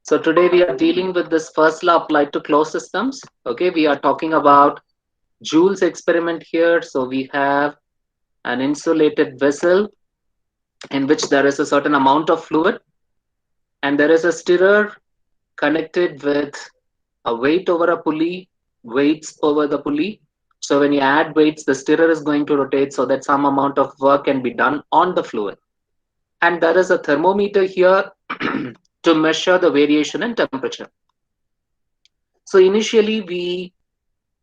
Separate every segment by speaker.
Speaker 1: So today we are dealing with this first law applied to closed systems. Okay, we are talking about Joule's experiment here. So we have an insulated vessel in which there is a certain amount of fluid, and there is a stirrer connected with a weight over a pulley, weights over the pulley. So when you add weights, the stirrer is going to rotate so that some amount of work can be done on the fluid. And there is a thermometer here to measure the variation in temperature. So initially we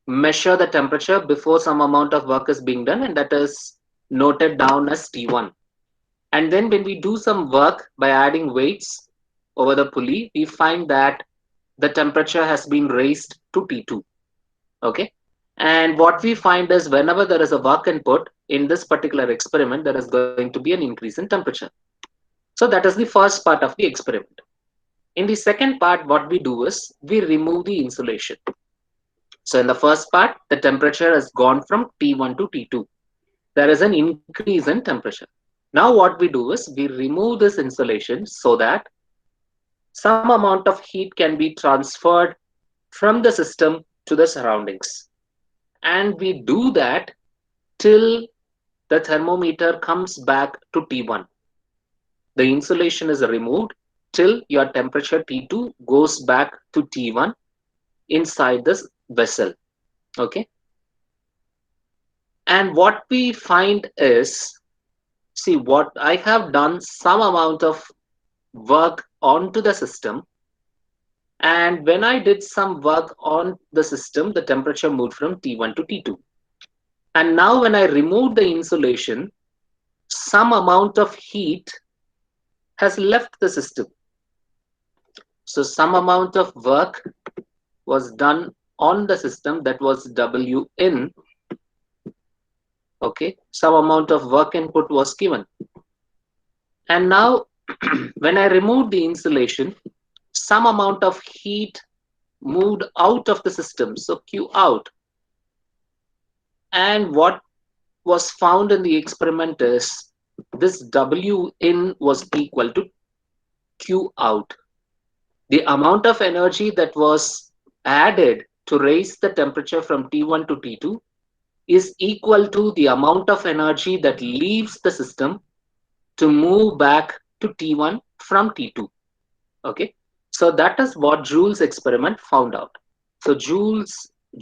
Speaker 1: measure the temperature before some amount of work is being done, and that is noted down as T1. And then when we do some work by adding weights over the pulley, we find that the temperature has been raised to T2. Okay. And what we find is whenever there is a work input in this particular experiment, there is going to be an increase in temperature. So that is the first part of the experiment. In the second part, what we do is we remove the insulation. So in the first part, the temperature has gone from T1 to T2. There is an increase in temperature. Now what we do is we remove this insulation so that some amount of heat can be transferred from the system to the surroundings. And we do that till the thermometer comes back to T1. The insulation is removed till your temperature T2 goes back to T1 inside this vessel. Okay. And what we find is, see, what I have done some amount of work onto the system. And when I did some work on the system, the temperature moved from T1 to T2. And now when I remove the insulation, some amount of heat has left the system. So some amount of work was done on the system, that was W in. Okay, some amount of work input was given. And now when I remove the insulation, some amount of heat moved out of the system, so Q out. And what was found in the experiment is this W in was equal to Q out. The amount of energy that was added to raise the temperature from T1 to T2 is equal to the amount of energy that leaves the system to move back to T1 from T2. Okay, so that is what Joule's experiment found out. So Joule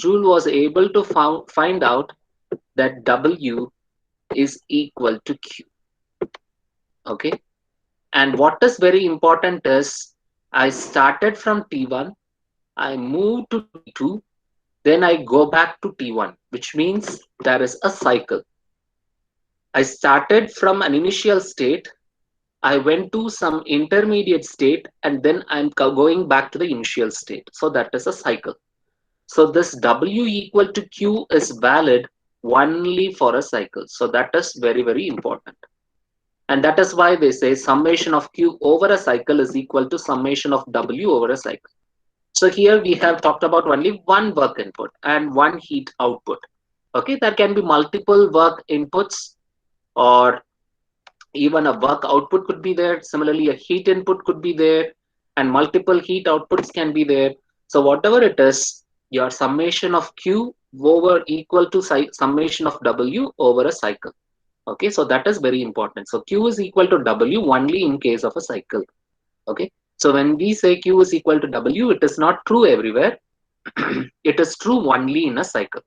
Speaker 1: was able to find out that W is equal to Q. Okay, and what is very important is I started from T1, I moved to T2, then I go back to T1, which means there is a cycle. I started from an initial state, I went to some intermediate state, and then I'm going back to the initial state. So that is a cycle. So this W equal to Q is valid only for a cycle. So that is very, very important. And that is why they say summation of Q over a cycle is equal to summation of W over a cycle. So here we have talked about only one work input and one heat output. Okay, there can be multiple work inputs, or even a work output could be there. Similarly, a heat input could be there, and multiple heat outputs can be there. So whatever it is, your summation of Q over equal to summation of W over a cycle. Okay, so that is very important. So Q is equal to W only in case of a cycle. Okay, so when we say Q is equal to W, it is not true everywhere. It is true only in a cycle.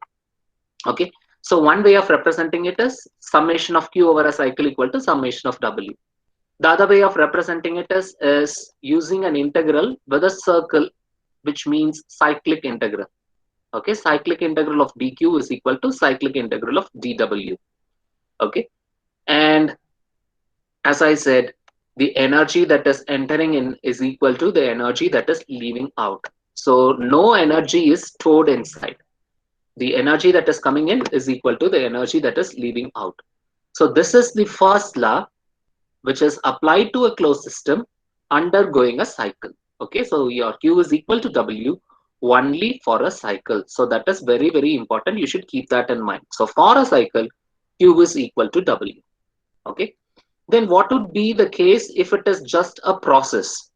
Speaker 1: Okay, so one way of representing it is summation of Q over a cycle equal to summation of W. The other way of representing it is using an integral with a circle, which means cyclic integral. Okay, cyclic integral of dq is equal to cyclic integral of dw. Okay, and as I said, the energy that is entering in is equal to the energy that is leaving out. So no energy is stored inside. The energy that is coming in is equal to the energy that is leaving out. So this is the first law which is applied to a closed system undergoing a cycle. Okay, so your Q is equal to W only for a cycle. So that is very, very important. You should keep that in mind. So for a cycle, Q is equal to W. Okay, then what would be the case if it is just a process?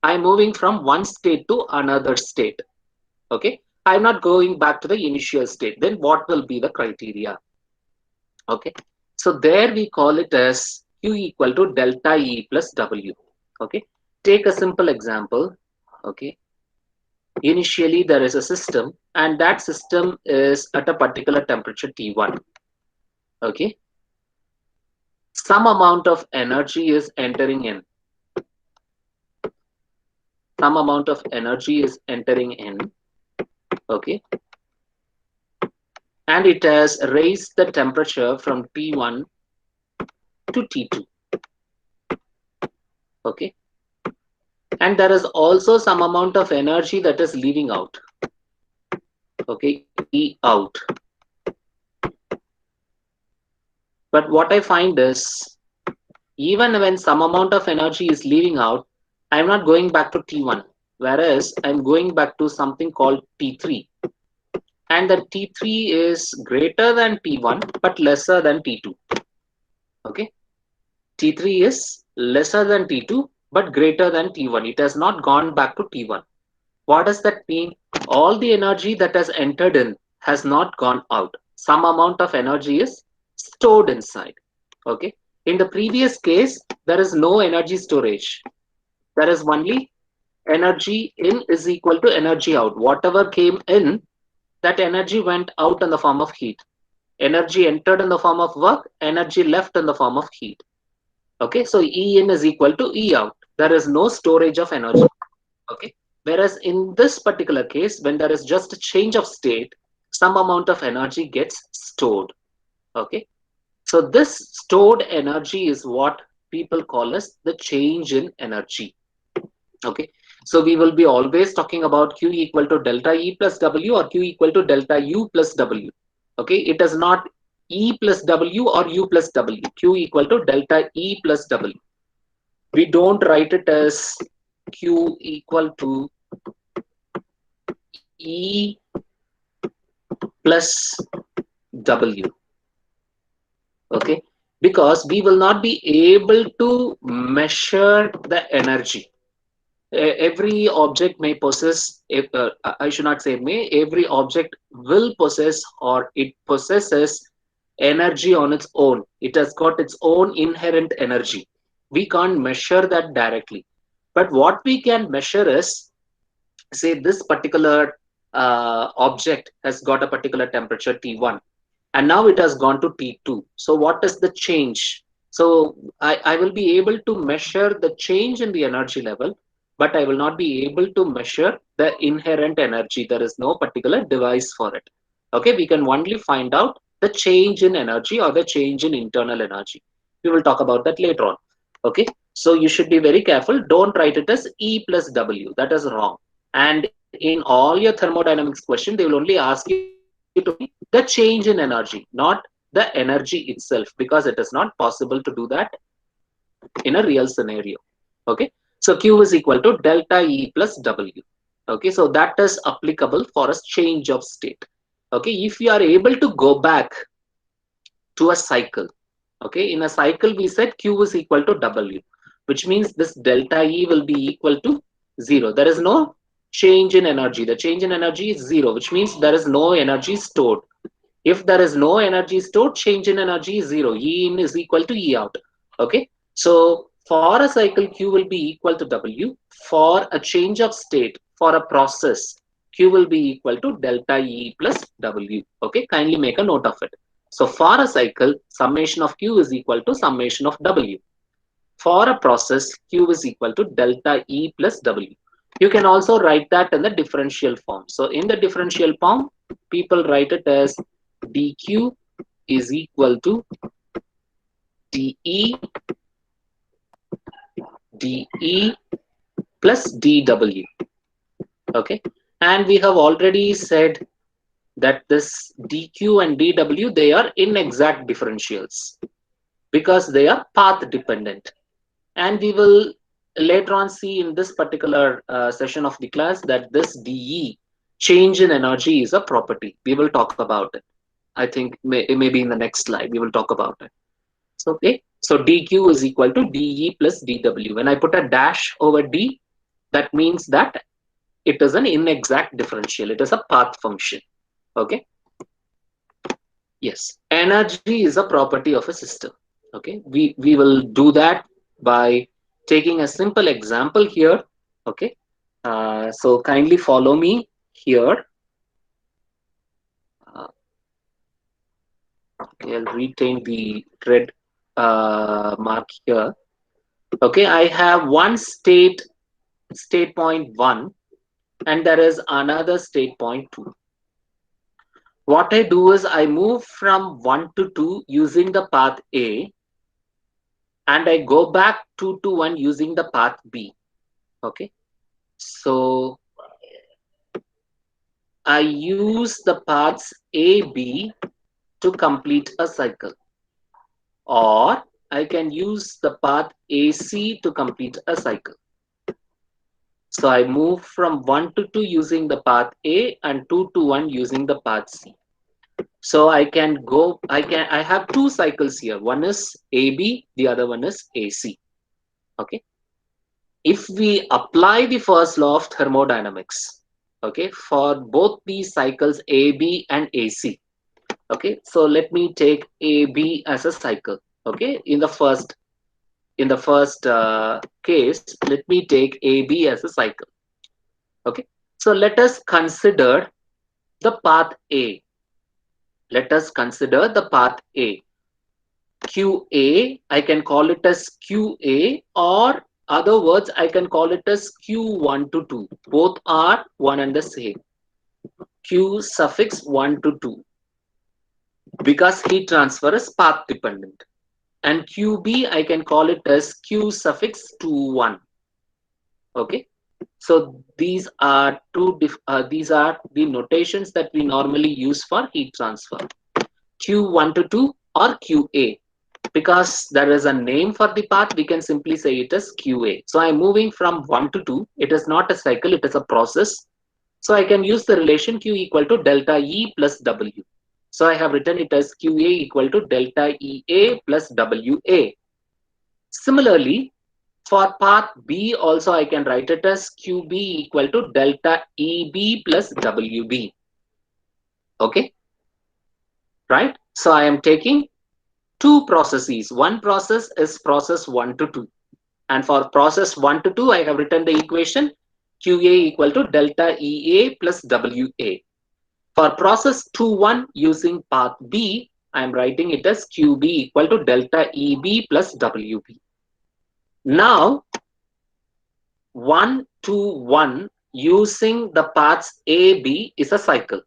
Speaker 1: I'm moving from one state to another state. Okay, I'm not going back to the initial state. Then what will be the criteria? Okay, so there we call it as Q equal to delta E plus W. Okay, take a simple example. Okay, initially there is a system and that system is at a particular temperature T1. Okay, some amount of energy is entering in. Some amount of energy is entering in. Okay, and it has raised the temperature from T1 to T2. Okay, and there is also some amount of energy that is leaving out. Okay, E out. But what I find is, even when some amount of energy is leaving out, I'm not going back to T1, whereas I'm going back to something called T3. And the T3 is greater than T1, but lesser than T2. Okay, T3 is lesser than T2, but greater than T1. It has not gone back to T1. What does that mean? All the energy that has entered in has not gone out. Some amount of energy is stored inside. Okay. In the previous case, there is no energy storage. There is only energy in is equal to energy out. Whatever came in, that energy went out in the form of heat. Energy entered in the form of work, energy left in the form of heat. Okay, so E in is equal to E out. There is no storage of energy. Okay, whereas in this particular case, when there is just a change of state, some amount of energy gets stored. Okay, so this stored energy is what people call as the change in energy. Okay, so we will be always talking about Q equal to delta E plus W or Q equal to delta U plus W. Okay, it is not E plus W or U plus W. Q equal to delta E plus W. We don't write it as Q equal to E plus W. Okay, because we will not be able to measure the energy. Every object may possess, I should not say may, every object will possess or it possesses energy on its own. It has got its own inherent energy. We can't measure that directly. But what we can measure is, say this particular object has got a particular temperature T1 and now it has gone to T2. So what is the change? So I will be able to measure the change in the energy level, but I will not be able to measure the inherent energy. There is no particular device for it. Okay, we can only find out the change in energy or the change in internal energy. We will talk about that later on. Okay, so you should be very careful. Don't write it as E plus W. That is wrong. And in all your thermodynamics question, they will only ask you to the change in energy, not the energy itself, because it is not possible to do that in a real scenario. Okay, so Q is equal to delta E plus W. Okay, so that is applicable for a change of state. Okay, if you are able to go back to a cycle, okay, in a cycle we said Q is equal to W, which means this delta E will be equal to 0. There is no change in energy. The change in energy is 0, which means there is no energy stored. If there is no energy stored, change in energy is 0. E in is equal to E out. Okay, so for a cycle, Q will be equal to W. For a change of state, for a process, Q will be equal to delta E plus W. Okay, kindly make a note of it. So for a cycle, summation of Q is equal to summation of W. For a process, Q is equal to delta E plus W. You can also write that in the differential form. So in the differential form, people write it as dq is equal to de de plus dw. Okay, and we have already said that this dq and dw, they are inexact differentials because they are path dependent, and we will later on see in this particular session of the class that this de, change in energy, is a property. We will talk about it. I think maybe in the next slide we will talk about it. So, okay, so dq is equal to de plus dw. When I put a dash over d, That means that it is an inexact differential. It is a path function. Okay. Yes. Energy is a property of a system. Okay. We will do that by taking a simple example here. Okay. So kindly follow me here. Uh, okay, I'll retain the red mark here. Okay, I have one state point 1, and there is another state point 2. What I do is I move from 1 to 2 using the path A, and I go back 2 to 1 using the path B. Okay, so I use the paths A, B to complete a cycle, or I can use the path AC to complete a cycle. So I move from 1 to 2 using the path A and 2 to 1 using the path C. So I have two cycles here. One is AB, the other one is AC. Okay. If we apply the first law of thermodynamics, okay, for both these cycles AB and AC. Okay. So let me take AB as a cycle. Okay. In the first case, let me take AB as a cycle. Okay. So let us consider the path A. Let us consider the path A. QA, I can call it as QA, or other words, I can call it as Q1 to 2. Both are one and the same. Q suffix 1 to 2, because heat transfer is path dependent. And QB, I can call it as Q suffix 2 1. Okay. So these are these are the notations that we normally use for heat transfer. Q1 to 2 or QA. Because there is a name for the path, we can simply say it as QA. So I'm moving from 1 to 2. It is not a cycle, it is a process. So I can use the relation Q equal to delta E plus W. So I have written it as QA equal to delta EA plus WA. Similarly, for path B also I can write it as QB equal to delta EB plus WB. Okay, right? So I am taking two processes. One process is process 1 to 2. And for process 1 to 2, I have written the equation QA equal to delta EA plus WA. For process 2-1 using path B, I am writing it as QB equal to delta EB plus WB. Now, 1 to 1 using the paths AB is a cycle.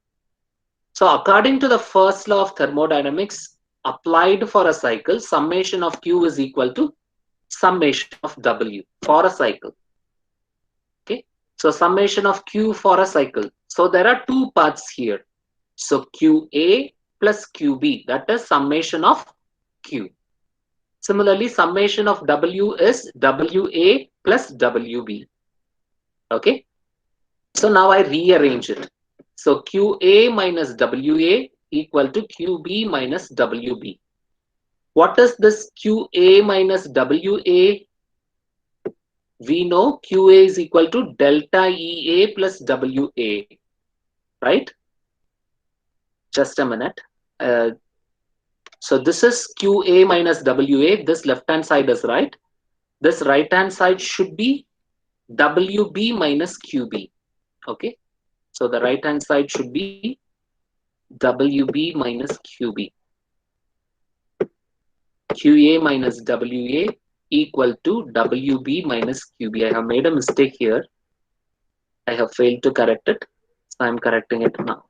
Speaker 1: So according to the first law of thermodynamics, applied for a cycle, summation of Q is equal to summation of W for a cycle. Okay, so summation of Q for a cycle. So there are two paths here. So QA plus QB, that is summation of Q. Similarly, summation of W is WA plus WB. Okay, so now I rearrange it. So QA minus WA equal to QB minus WB. What is this QA minus WA? We know QA is equal to delta EA plus WA, right? Just a minute. So this is QA minus WA. This left-hand side is right. This right-hand side should be WB minus QB. Okay. So the right-hand side should be WB minus QB. QA minus WA equal to WB minus QB. I have made a mistake here. I have failed to correct it. So I'm correcting it now.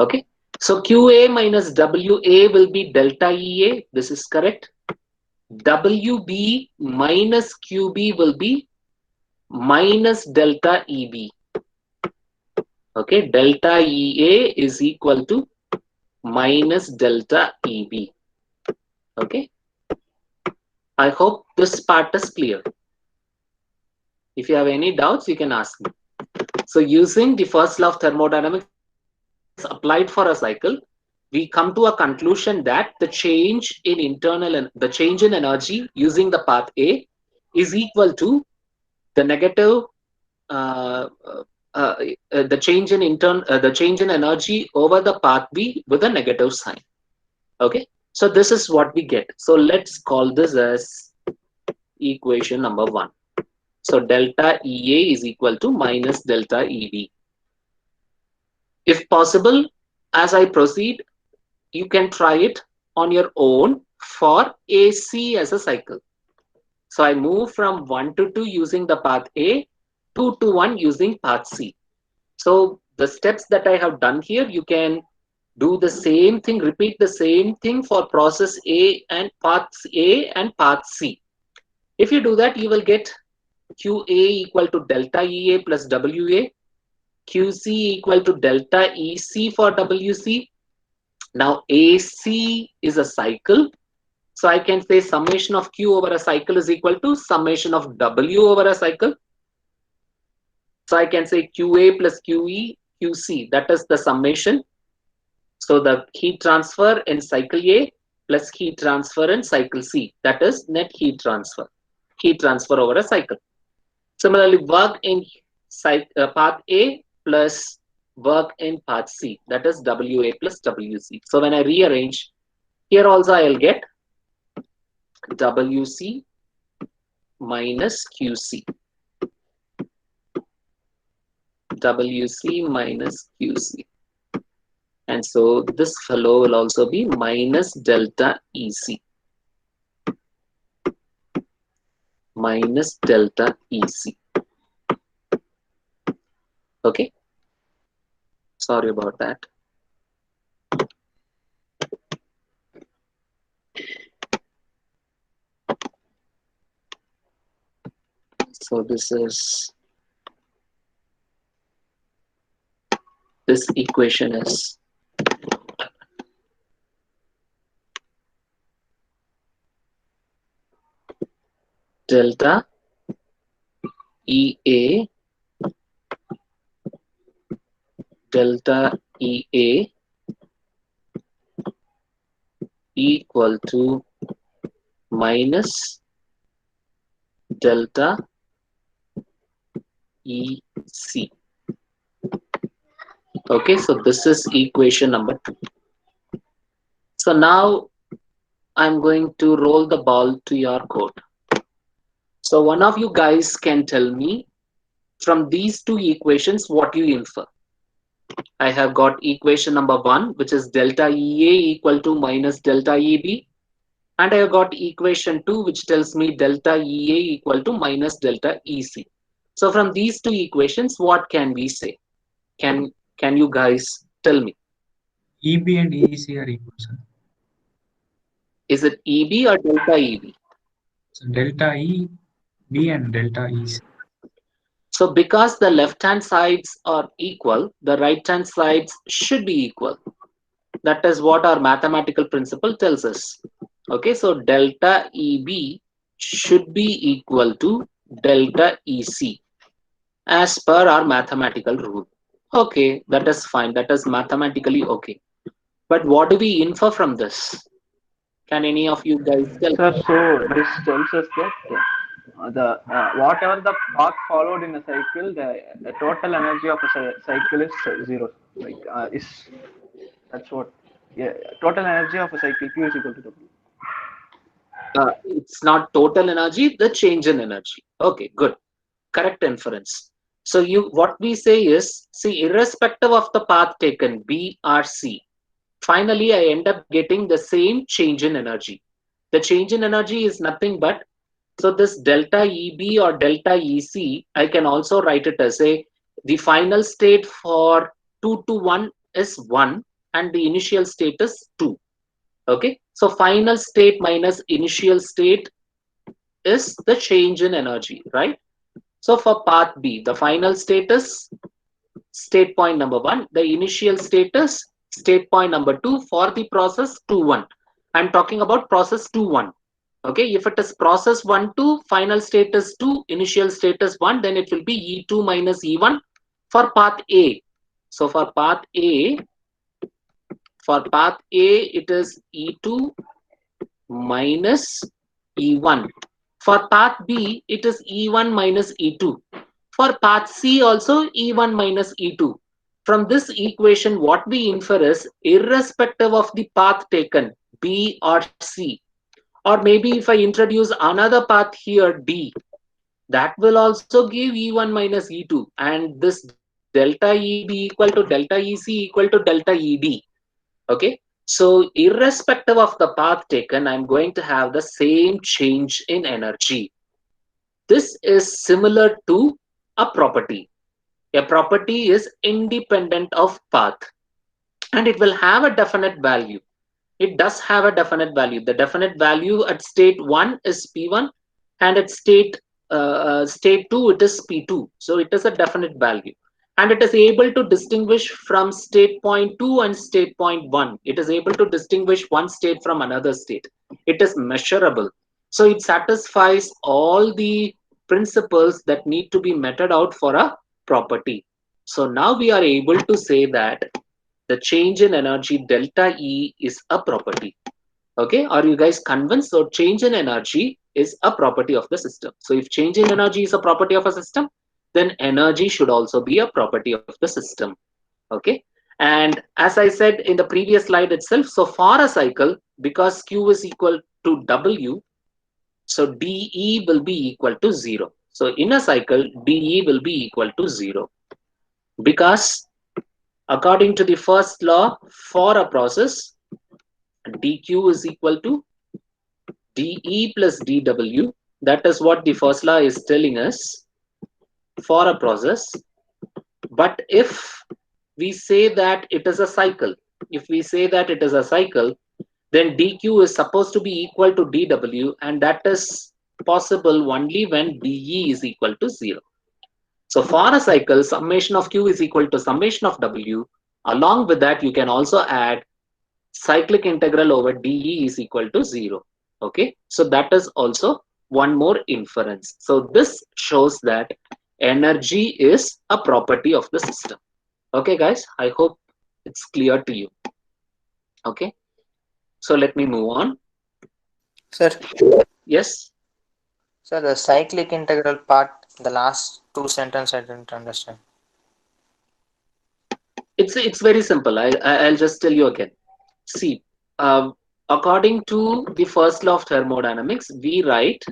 Speaker 1: Okay. So QA minus WA will be delta EA. This is correct. WB minus QB will be minus delta EB. Okay. Delta EA is equal to minus delta EB. Okay. I hope this part is clear. If you have any doubts, you can ask me. So using the first law of thermodynamics applied for a cycle, we come to a conclusion that the change in energy using the path A is equal to the negative uh, uh, the change in the change in energy over the path B with a negative sign. Okay, so this is what we get. So let's call this as equation number 1. So delta EA is equal to minus delta EB. If possible, as I proceed, you can try it on your own for AC as a cycle. So I move from 1 to 2 using the path A, 2 to 1 using path C. So the steps that I have done here, you can do the same thing, repeat the same thing for process A and path C. If you do that, you will get QA equal to delta EA plus WA, QC equal to delta EC for WC. Now AC is a cycle. So I can say summation of Q over a cycle is equal to summation of W over a cycle. So I can say QA plus QE, QC, that is the summation. So the heat transfer in cycle A plus heat transfer in cycle C, that is net heat transfer over a cycle. Similarly, work in path A plus work in path C, that is WA plus WC. So when I rearrange, here also I'll get WC minus QC. WC minus QC. And so this fellow will also be minus delta EC. Minus delta EC. Okay. Sorry about that. So this equation is delta EA equal to minus delta EC. Okay, so this is equation number 2. So now I'm going to roll the ball to your court. So one of you guys can tell me from these two equations what you infer. I have got equation number 1, which is delta EA equal to minus delta EB. And I have got equation 2, which tells me delta EA equal to minus delta EC. So from these two equations, what can we say? Can you guys tell me?
Speaker 2: EB and EC are equal, sir.
Speaker 1: Is it EB or delta EB?
Speaker 2: So delta EB and delta EC.
Speaker 1: So because the left-hand sides are equal, the right-hand sides should be equal. That is what our mathematical principle tells us. Okay, so delta EB should be equal to delta EC as per our mathematical rule. Okay, that is fine. That is mathematically okay. But what do we infer from this? Can any of you guys tell?
Speaker 3: Sir, so this tells us that the whatever the path followed in a cycle, the total energy of a cycle is zero. Like is that's what. Yeah, total energy of a cycle Q is equal to W.
Speaker 1: It's not total energy, the change in energy. Okay, good. Correct inference. So what we say is, see, irrespective of the path taken, B or C, finally I end up getting the same change in energy. The change in energy is nothing but, so this delta EB or delta EC, I can also write it as the final state for 2 to 1 is 1 and the initial state is 2. Okay, so final state minus initial state is the change in energy, right? So for path B, the final status, state point number 1, the initial status, state point number 2 for the process 2-1. I'm talking about process 2-1. Okay, if it is process 1-2, final status 2, initial status 1, then it will be E2 minus E1 for path A. So for path A, it is E2 minus E1. For path B, it is E1 minus E2. For path C also E1 minus E2. From this equation, what we infer is irrespective of the path taken, B or C, or maybe if I introduce another path here, D, that will also give E1 minus E2, and this delta E will be equal to delta EC equal to delta ED. Okay, so irrespective of the path taken, I'm going to have the same change in energy. This is similar to a property. A property is independent of path, and it will have a definite value. It does have a definite value. The definite value at state 1 is P1, and at state 2 it is P2. So it is a definite value, and it is able to distinguish from state point 2 and state point 1. It is able to distinguish one state from another state. It is measurable, so it satisfies all the principles that need to be meted out for a property. So now we are able to say that the change in energy delta E is a property. Okay, are you guys convinced? So change in energy is a property of the system. So if change in energy is a property of a system, then energy should also be a property of the system. Okay, and as I said in the previous slide itself, so for a cycle, because Q is equal to W, so dE will be equal to 0. So in a cycle, dE will be equal to 0, because according to the first law, for a process, dQ is equal to dE plus dW. That is what the first law is telling us for a process. But if we say that it is a cycle, then dQ is supposed to be equal to dW, and that is possible only when dE is equal to 0. So for a cycle, summation of Q is equal to summation of W. Along with that, you can also add cyclic integral over dE is equal to 0. Okay, so that is also one more inference. So this shows that energy is a property of the system. Okay, guys, I hope it's clear to you. Okay, so let me move on.
Speaker 4: Sir,
Speaker 1: Yes.
Speaker 4: sir, the cyclic integral part, the last two sentences I didn't understand.
Speaker 1: It's very simple. I'll just tell you again. See, according to the first law of thermodynamics, we write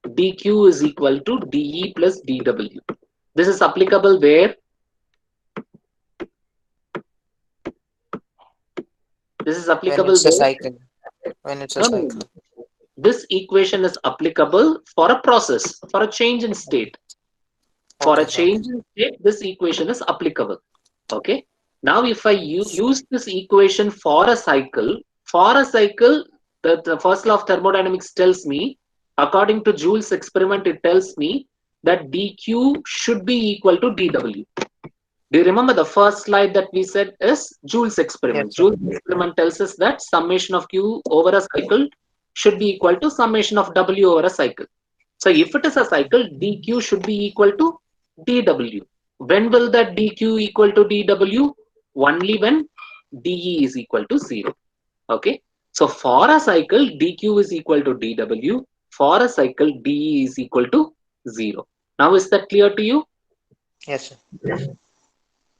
Speaker 1: dQ is equal to dE plus dW. This is applicable where? This is
Speaker 4: When
Speaker 1: applicable
Speaker 4: it's a
Speaker 1: where?
Speaker 4: cycle. When it's a
Speaker 1: No, no,
Speaker 4: cycle.
Speaker 1: no. This equation is applicable for a process, for a change in state. For a
Speaker 4: Okay,
Speaker 1: change in state, this equation is applicable. Okay. Now, if I use this equation for a cycle, the first law of thermodynamics tells me, according to Joule's experiment, it tells me that dQ should be equal to dW. Do you remember the first slide that we said is Joule's experiment?
Speaker 4: Yes, sir.
Speaker 1: Joule's experiment tells us that summation of Q over a cycle should be equal to summation of W over a cycle. So if it is a cycle, dQ should be equal to dW. When will that dQ equal to dW? Only when dE is equal to 0. Okay. So for a cycle, dQ is equal to dW. For a cycle, dE is equal to 0. Now is that clear to you?
Speaker 4: Yes, sir.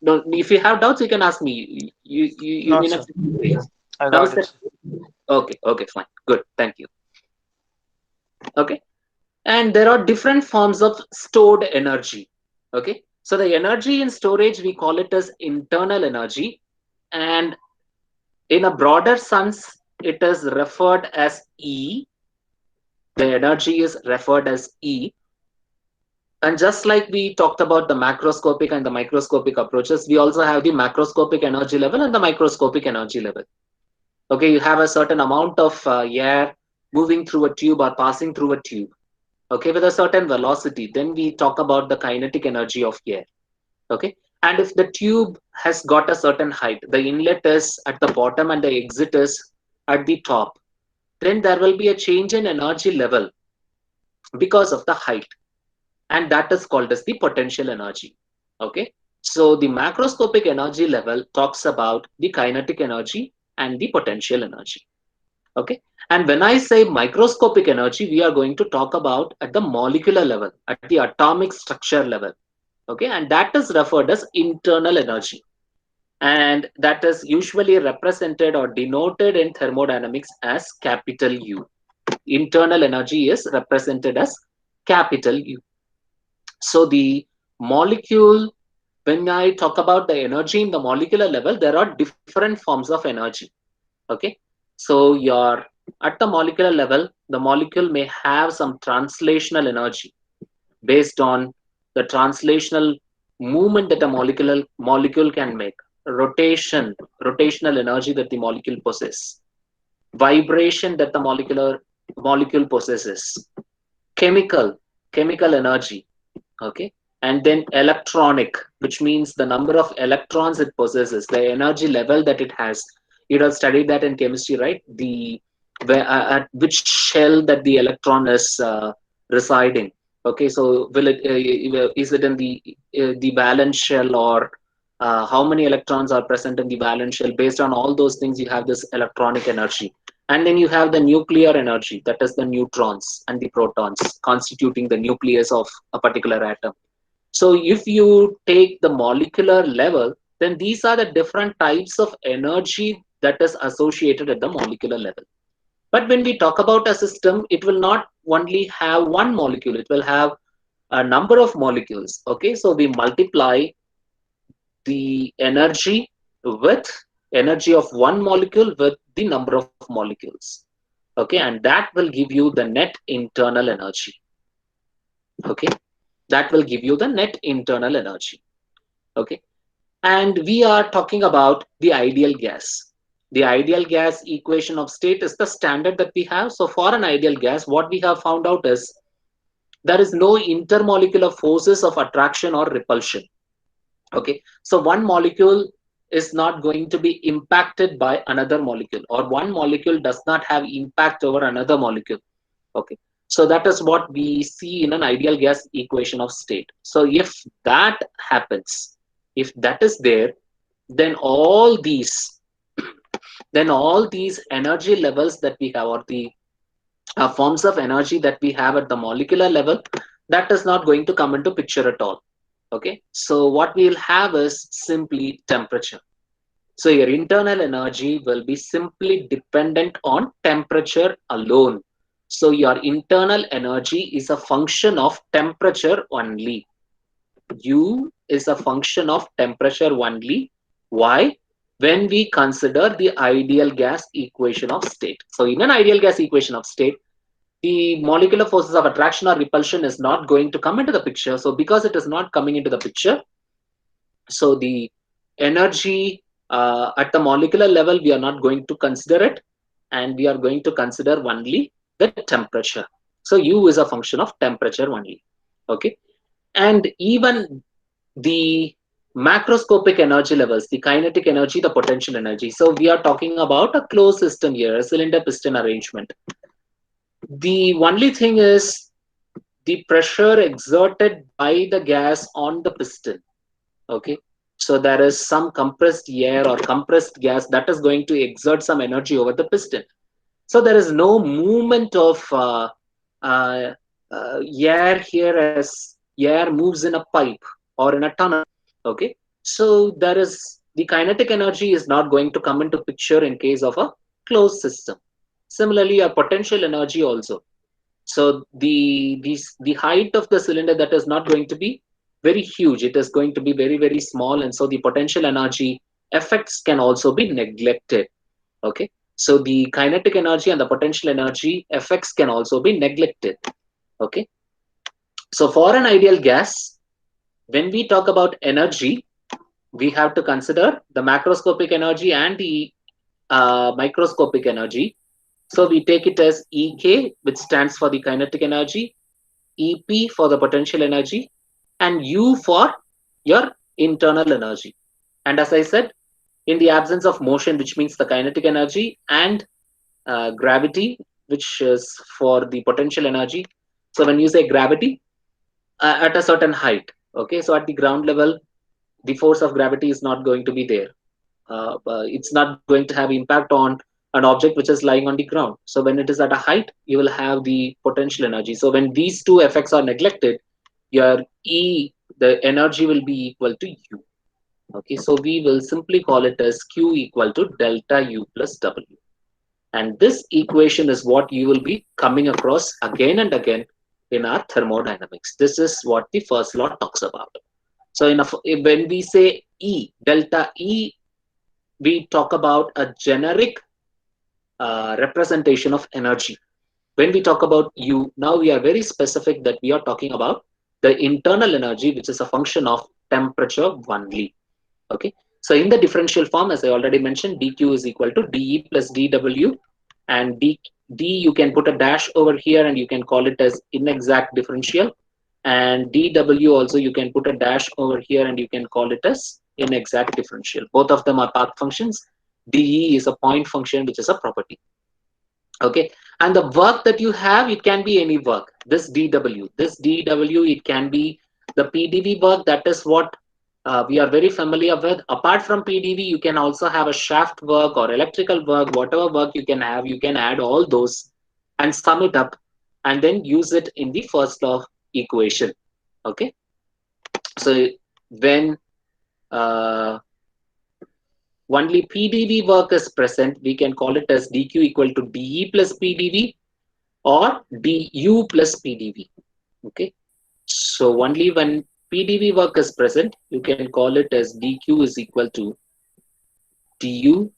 Speaker 1: No, if you have doubts, you can ask me. You
Speaker 4: No,
Speaker 1: mean
Speaker 4: sir.
Speaker 1: a
Speaker 4: I
Speaker 1: now is
Speaker 4: got it,
Speaker 1: that
Speaker 4: sir.
Speaker 1: okay, fine, good, thank you. Okay, and there are different forms of stored energy. Okay, so the energy in storage, we call it as internal energy, and in a broader sense, it is referred as E. The energy is referred as E. And just like we talked about the macroscopic and the microscopic approaches, we also have the macroscopic energy level and the microscopic energy level. Okay, you have a certain amount of air moving through a tube or passing through a tube, okay, with a certain velocity. Then we talk about the kinetic energy of air. Okay, and if the tube has got a certain height, the inlet is at the bottom and the exit is at the top, then there will be a change in energy level because of the height, and that is called as the potential energy. Okay, so the macroscopic energy level talks about the kinetic energy and the potential energy. Okay, and when I say microscopic energy, we are going to talk about at the molecular level, at the atomic structure level. Okay, and that is referred as internal energy. And that is usually represented or denoted in thermodynamics as capital U. Internal energy is represented as capital U. So the molecule, when I talk about the energy in the molecular level, there are different forms of energy. Okay, so your at the molecular level, the molecule may have some translational energy based on the translational movement that a molecule can make, rotational energy that the molecule possesses, vibration that the molecule possesses, chemical chemical energy. Okay, and then electronic, which means the number of electrons it possesses, the energy level that it has. You have studied that in chemistry, right? The where at which shell that the electron is residing. Okay, so will it is it in the valence shell, or how many electrons are present in the valence shell? Based on all those things, you have this electronic energy. And then you have the nuclear energy, that is the neutrons and the protons constituting the nucleus of a particular atom. So if you take the molecular level, then these are the different types of energy that is associated at the molecular level. But when we talk about a system, it will not only have one molecule, it will have a number of molecules. Okay, so we multiply the energy of one molecule with the number of molecules. Okay, and that will give you the net internal energy. Okay, that will give you the net internal energy. Okay, and we are talking about the ideal gas. The ideal gas equation of state is the standard that we have. So for an ideal gas, what we have found out is there is no intermolecular forces of attraction or repulsion. Okay, so one molecule is not going to be impacted by another molecule, or one molecule does not have impact over another molecule. Okay, so that is what we see in an ideal gas equation of state. So if that happens, if that is there, then all these energy levels that we have, or the forms of energy that we have at the molecular level, that is not going to come into picture at all. Okay, so what we'll have is simply temperature. So your internal energy will be simply dependent on temperature alone. So your internal energy is a function of temperature only. U is a function of temperature only. Why? When we consider the ideal gas equation of state. So in an ideal gas equation of state, the molecular forces of attraction or repulsion is not going to come into the picture. So because it is not coming into the picture, so the energy at the molecular level, we are not going to consider it, and we are going to consider only the temperature. So U is a function of temperature only. Okay, and even the macroscopic energy levels, the kinetic energy, the potential energy. So we are talking about a closed system here, a cylinder piston arrangement. The only thing is the pressure exerted by the gas on the piston. Okay, so there is some compressed air or compressed gas that is going to exert some energy over the piston. So there is no movement of air here as air moves in a pipe or in a tunnel. Okay, so there is the kinetic energy is not going to come into picture in case of a closed system. Similarly, a potential energy also. So the height of the cylinder, that is not going to be very huge. It is going to be very, very small, and so the potential energy effects can also be neglected. Okay, so the kinetic energy and the potential energy effects can also be neglected. Okay, so for an ideal gas, when we talk about energy, we have to consider the macroscopic energy and the microscopic energy. So we take it as EK, which stands for the kinetic energy, EP for the potential energy, and U for your internal energy. And as I said, in the absence of motion, which means the kinetic energy, and gravity, which is for the potential energy. So when you say gravity, at a certain height, okay, so at the ground level, the force of gravity is not going to be there. It's not going to have impact on an object which is lying on the ground. So when it is at a height, you will have the potential energy. So when these two effects are neglected, your E, the energy will be equal to U. Okay, so we will simply call it as Q equal to delta U plus W. And this equation is what you will be coming across again and again in our thermodynamics. This is what the first law talks about. So when we say E, delta E, we talk about a generic representation of energy. When we talk about U, now we are very specific that we are talking about the internal energy, which is a function of temperature only. Okay. So in the differential form, as I already mentioned, dq is equal to dE plus dW, and d you can put a dash over here and you can call it as inexact differential, and dW also you can put a dash over here and you can call it as inexact differential. Both of them are path functions. dE is a point function, which is a property. Okay, and the work that you have, it can be any work. This dW, it can be the PDV work. That is what we are very familiar with. Apart from PDV, you can also have a shaft work or electrical work. Whatever work you can have, you can add all those and sum it up and then use it in the first law equation. Okay, so when only PDV work is present, we can call it as dq equal to dE plus PDV or du plus PDV. Okay, so only when PDV work is present, you can call it as dq is equal to du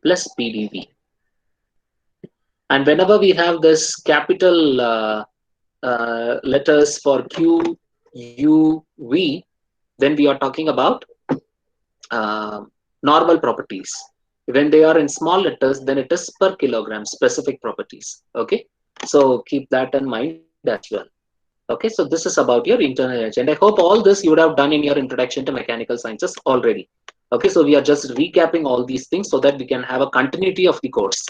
Speaker 1: plus PDV. And whenever we have this capital letters for Q, U, V, then we are talking about normal properties. When they are in small letters, then it is per kilogram, specific properties. Okay, so keep that in mind as well. Okay, so this is about your internal energy, and I hope all this you would have done in your introduction to mechanical sciences already. Okay, so we are just recapping all these things so that we can have a continuity of the course.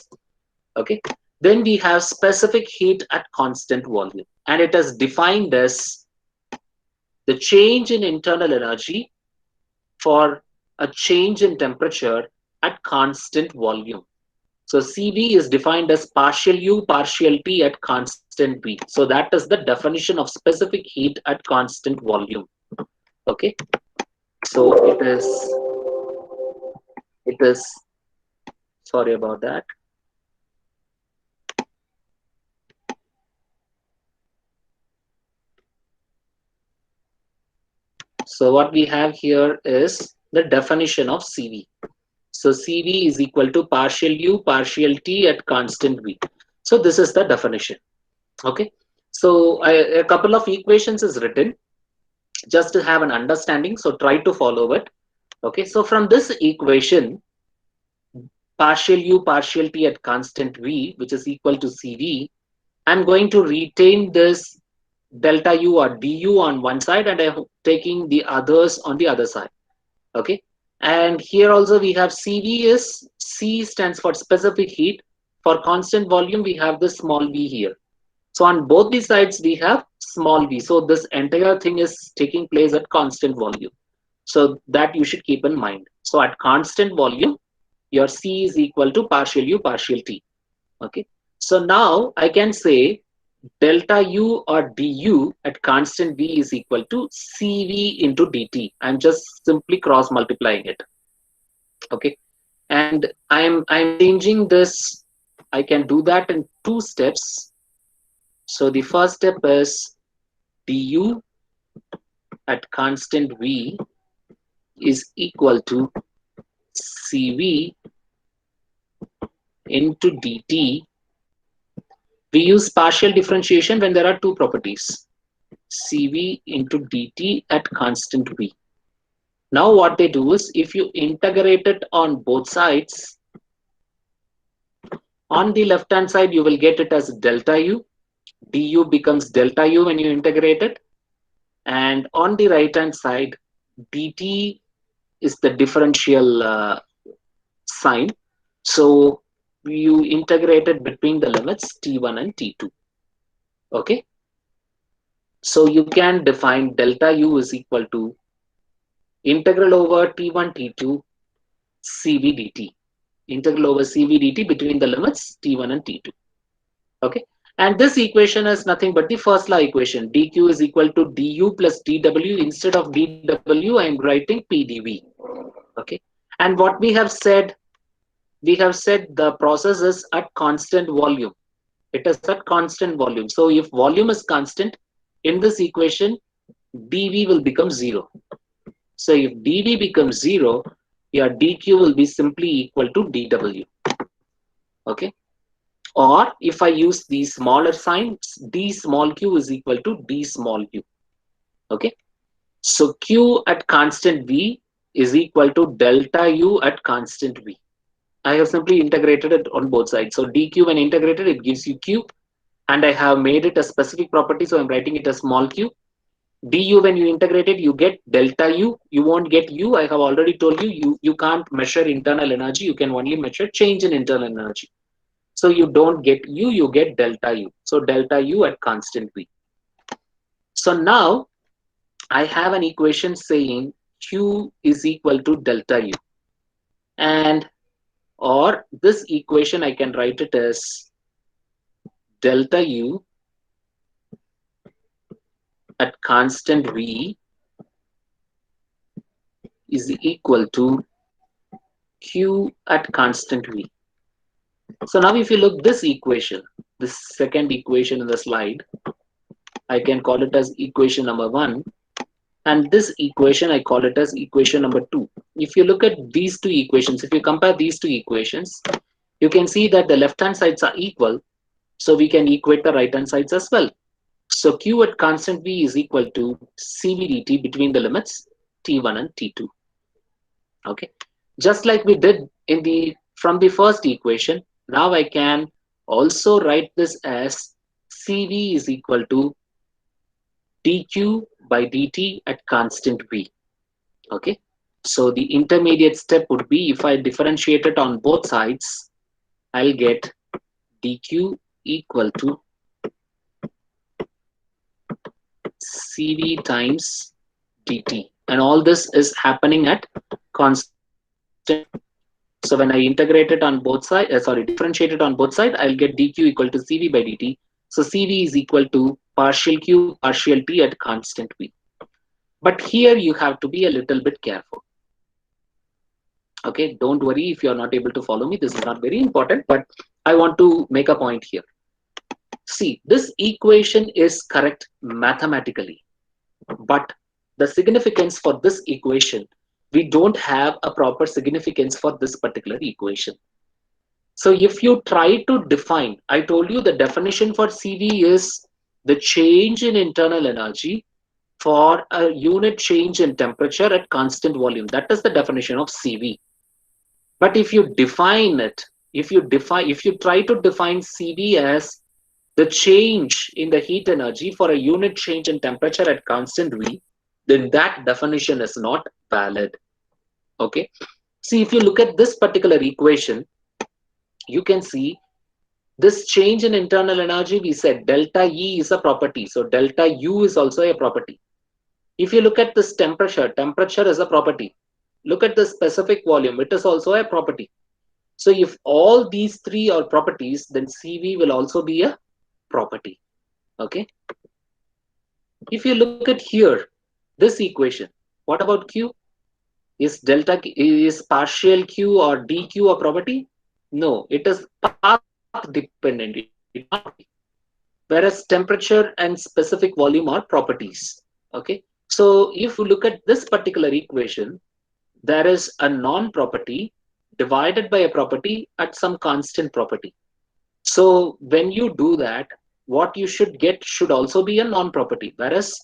Speaker 1: Okay, then we have specific heat at constant volume, and it is defined as the change in internal energy for a change in temperature at constant volume. So CV is defined as partial U, partial T at constant V. So that is the definition of specific heat at constant volume. Okay, so it is, sorry about that. So what we have here is the definition of CV. So CV is equal to partial U, partial T at constant V. So this is the definition. Okay, so a couple of equations is written just to have an understanding. So try to follow it. Okay, so from this equation, partial U, partial T at constant V, which is equal to CV, I'm going to retain this delta U or du on one side, and I'm taking the others on the other side. Okay, and here also we have CV is, C stands for specific heat. For constant volume, we have this small v here. So on both the sides, we have small v. So this entire thing is taking place at constant volume. So that you should keep in mind. So at constant volume, your C is equal to partial U, partial T. Okay, so now I can say delta U or du at constant V is equal to CV into dt. I'm just simply cross multiplying it. Okay, and I'm changing this. I can do that in two steps. So the first step is du at constant V is equal to CV into dt. We use partial differentiation when there are two properties, CV into dt at constant V. Now what they do is, if you integrate it on both sides, on the left hand side you will get it as delta U, du becomes delta U when you integrate it, and on the right hand side dt is the differential sign. So you integrate it between the limits t1 and t2. Okay, so you can define delta U is equal to integral over t1 t2 CV dt, integral over CV dt between the limits t1 and t2. Okay, And this equation is nothing but the first law equation. dq is equal to du plus dw. Instead of dw, I am writing pdv. Okay. And what we have said the process is at constant volume. It is at constant volume. So if volume is constant, in this equation, dv will become 0. So if dv becomes 0, your dq will be simply equal to dw. Okay. Or if I use the smaller signs, d small q is equal to d small q. Okay. So q at constant v is equal to delta u at constant v. I have simply integrated it on both sides. So dq when integrated, it gives you q, and I have made it a specific property, so I'm writing it as small q. Du when you integrate it, you get delta u. You won't get u. I have already told you, you can't measure internal energy. You can only measure change in internal energy. So you don't get u, you get delta u. So delta u at constant v. So now I have an equation saying q is equal to delta u. And or this equation I can write it as delta u at constant v is equal to q at constant v. So now if you look this equation, this second equation in the slide, I can call it as equation number 1. And this equation, I call it as equation number 2. If you look at these two equations, if you compare these two equations, you can see that the left-hand sides are equal. So we can equate the right-hand sides as well. So q at constant v is equal to cv dt between the limits t1 and t2. Okay. Just like we did from the first equation, now I can also write this as cv is equal to dq by dt at constant v. Okay. So the intermediate step would be, if I differentiate it on both sides, I'll get dq equal to cv times dt. And all this is happening at constant. So when I integrate it on both sides, differentiate it on both sides, I'll get dq equal to cv by dt. So cv is equal to partial q partial t at constant v. But here you have to be a little bit careful. Okay, don't worry if you're not able to follow me. This is not very important, but I want to make a point here. See, this equation is correct mathematically, but the significance for this equation, we don't have a proper significance for this particular equation. So if you try to define, I told you the definition for CV is the change in internal energy for a unit change in temperature at constant volume. That is the definition of CV. But if you define it, if you try to define CV as the change in the heat energy for a unit change in temperature at constant V, then that definition is not valid. Okay. See, if you look at this particular equation, you can see this change in internal energy, we said delta E is a property. So delta U is also a property. If you look at this temperature is a property. Look at the specific volume, it is also a property. So if all these three are properties, then CV will also be a property. Okay. If you look at here, this equation, what about Q? Is partial Q or dQ a property? No, it is path dependent. Whereas temperature and specific volume are properties. Okay. So if you look at this particular equation, there is a non-property divided by a property at some constant property. So when you do that, what you should get should also be a non-property, whereas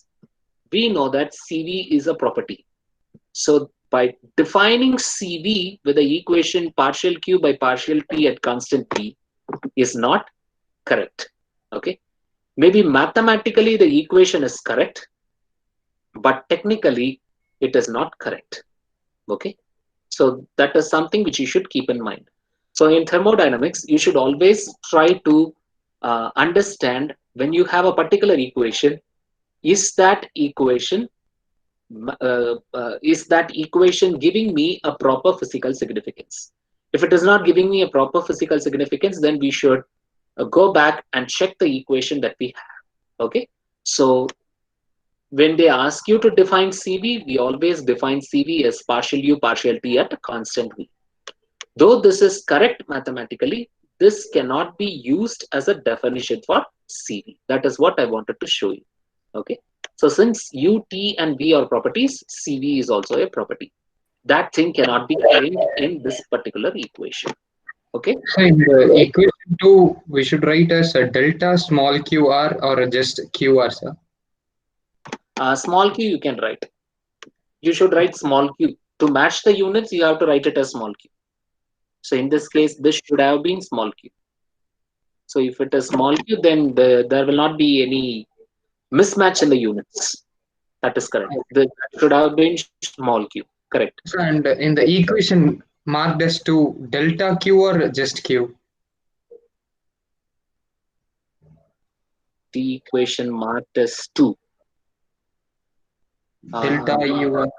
Speaker 1: we know that CV is a property. So by defining CV with the equation partial Q by partial T at constant T is not correct. Okay. Maybe mathematically the equation is correct, but technically it is not correct. Okay. So that is something which you should keep in mind. So in thermodynamics, you should always try to understand when you have a particular equation, is that equation giving me a proper physical significance? If it is not giving me a proper physical significance, then we should go back and check the equation that we have. Okay, so when they ask you to define CV, we always define CV as partial U partial T at constant V. Though this is correct mathematically, this cannot be used as a definition for CV. That is what I wanted to show you. Okay, so since U, T, and V are properties, CV is also a property. That thing cannot be claimed in this particular equation. Okay.
Speaker 2: So in the equation 2, we should write as a delta small qr or just qr, sir.
Speaker 1: Small q you can write. You should write small q. To match the units, you have to write it as small q. So in this case, this should have been small q. So if it is small q, then there will not be any mismatch in the units. That is correct. That should have been small q. Correct.
Speaker 2: So, and in the equation marked as 2, delta q or just q?
Speaker 1: The equation marked as 2.
Speaker 2: Delta u.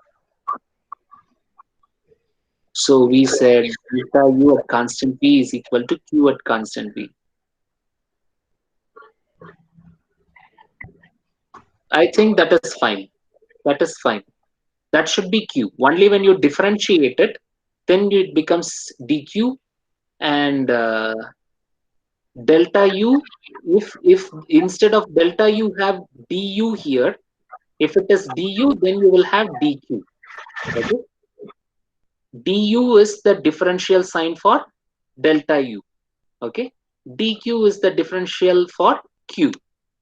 Speaker 1: So we said delta u at constant v is equal to q at constant v. I think that is fine. That is fine. That should be q. Only when you differentiate it, then it becomes dq, and delta u. If instead of delta you have du here, if it is du, then you will have dq. Okay. Du is the differential sign for delta u. Okay. dq is the differential for q.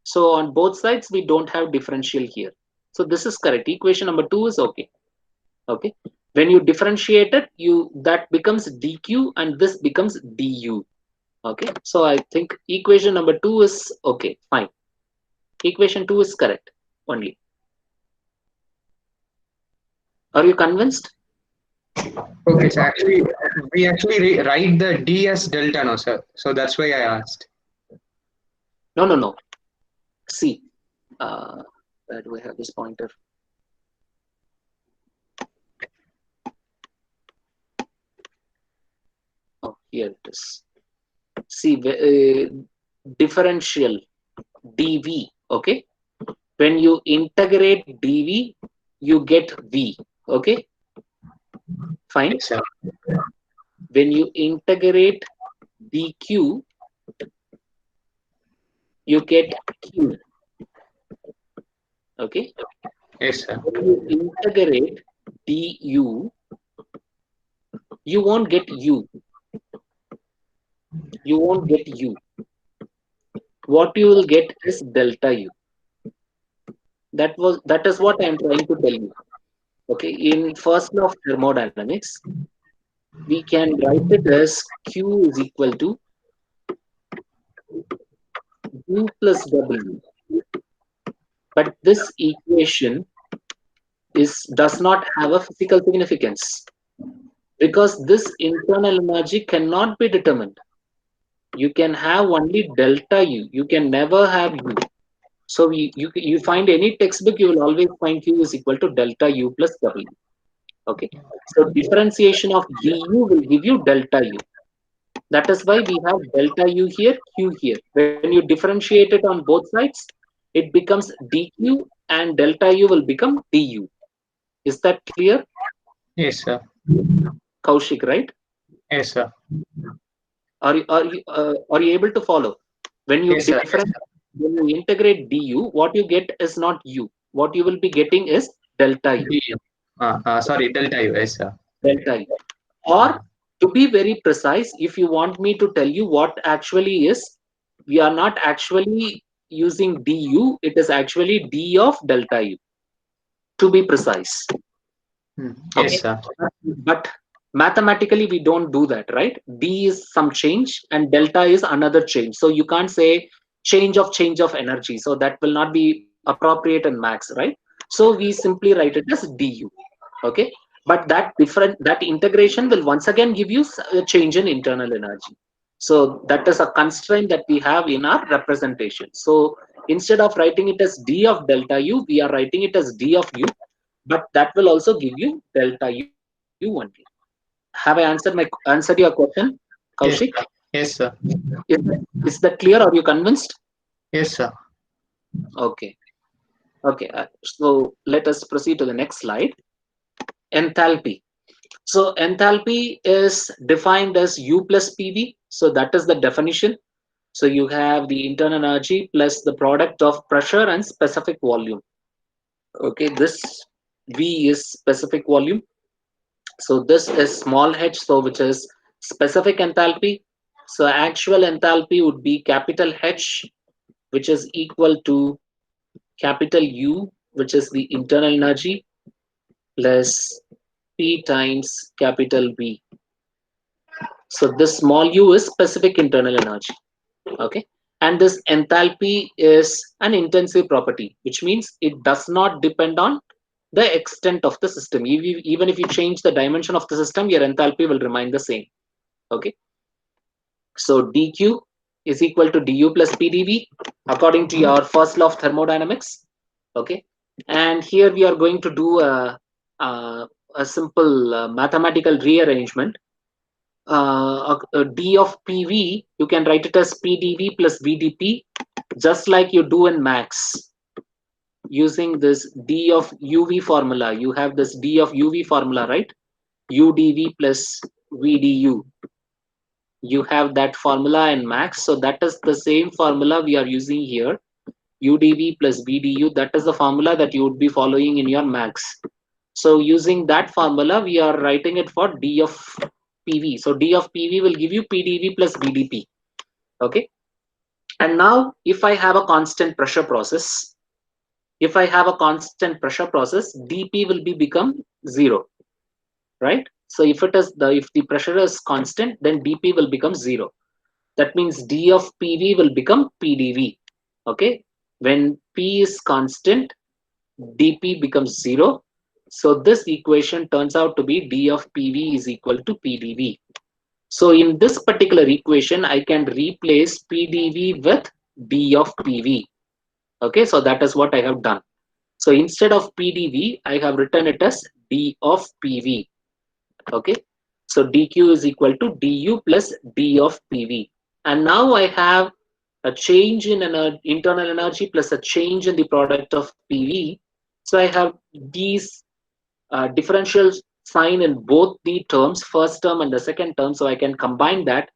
Speaker 1: So on both sides, we don't have differential here. So this is correct. Equation number 2 is okay. Okay. When you differentiate it, that becomes dq and this becomes du. Okay. So I think equation number 2 is okay. Fine. Equation 2 is correct only. Are you convinced?
Speaker 2: Okay, so actually, we actually write the d as delta, no, sir. So that's why I asked.
Speaker 1: No. See, where do I have this pointer? Oh, here it is. See, differential dv. Okay, when you integrate dv, you get v. Okay, fine.
Speaker 2: Yes, sir.
Speaker 1: When you integrate dq, you get q. Okay.
Speaker 2: Yes, sir.
Speaker 1: When you integrate du, you won't get u. You won't get u. What you will get is delta u. That is what I am trying to tell you. Okay. In first law of thermodynamics, we can write it as q is equal to u plus w. But this equation does not have a physical significance because this internal energy cannot be determined. You can have only delta u. You can never have u. So you find any textbook, you will always find q is equal to delta u plus w. Okay. So differentiation of du will give you delta u. That is why we have delta u here, q here. When you differentiate it on both sides, it becomes dq and delta u will become du. Is that clear?
Speaker 2: Yes, sir.
Speaker 1: Kaushik, right?
Speaker 2: Yes, sir.
Speaker 1: Are you able to follow? When you
Speaker 2: Yes, sir.
Speaker 1: when you integrate du, what you get is not u. What you will be getting is delta u.
Speaker 2: Sorry, delta u. Yes, sir.
Speaker 1: Delta u. Or to be very precise, if you want me to tell you what actually is, we are not actually using du. It is actually d of delta u. To be precise.
Speaker 2: Yes, sir.
Speaker 1: But mathematically, we don't do that, right? D is some change and delta is another change. So you can't say change of energy. So that will not be appropriate in max, right? So we simply write it as du. Okay. But that integration will once again give you a change in internal energy. So that is a constraint that we have in our representation. So instead of writing it as d of delta u, we are writing it as d of u, but that will also give you delta u only. Have I answered your question, Kaushik?
Speaker 2: Yes, sir.
Speaker 1: Is that clear? Are you convinced?
Speaker 2: Yes, sir.
Speaker 1: Okay. Okay. So let us proceed to the next slide. Enthalpy. So enthalpy is defined as U plus PV. So that is the definition. So you have the internal energy plus the product of pressure and specific volume. Okay, this V is specific volume. So this is small h, so which is specific enthalpy. So actual enthalpy would be capital H, which is equal to capital U, which is the internal energy, plus P times capital V. So this small u is specific internal energy. Okay. And this enthalpy is an intensive property, which means it does not depend on the extent of the system. Even if you change the dimension of the system, your enthalpy will remain the same. Okay. So dq is equal to du plus pdv according to your first law of thermodynamics. Okay. And here we are going to do a simple mathematical rearrangement. D of PV, you can write it as PdV plus VdP, just like you do in max. Using this D of UV formula, you have this D of UV formula, right? UdV plus VdU. You have that formula in max, so that is the same formula we are using here. UdV plus VdU, that is the formula that you would be following in your max. So using that formula, we are writing it for D of PV. So D of PV will give you PdV plus VdP. Okay. And now if I have a constant pressure process, dP will become 0, right? So if the pressure is constant, then dP will become 0. That means D of PV will become PdV. Okay. When P is constant, dP becomes 0. So this equation turns out to be D of PV is equal to PdV. So in this particular equation, I can replace PdV with D of PV. Okay, so that is what I have done. So instead of PdV, I have written it as D of PV. Okay, so dq is equal to du plus D of PV. And now I have a change in internal energy plus a change in the product of PV. So I have these differential sign in both the terms, first term and the second term. So I can combine that.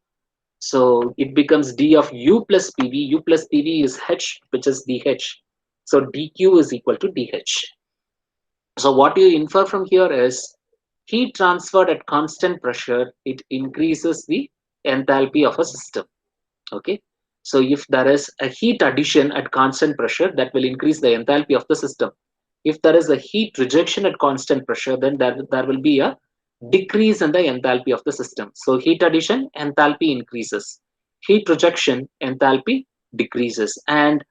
Speaker 1: So it becomes D of U plus PV. U plus PV is H, which is DH. So dq is equal to DH. So what you infer from here is heat transferred at constant pressure, it increases the enthalpy of a system. Okay. So if there is a heat addition at constant pressure, that will increase the enthalpy of the system. If there is a heat rejection at constant pressure, then there will be a decrease in the enthalpy of the system. So heat addition, enthalpy increases. Heat rejection, enthalpy decreases. And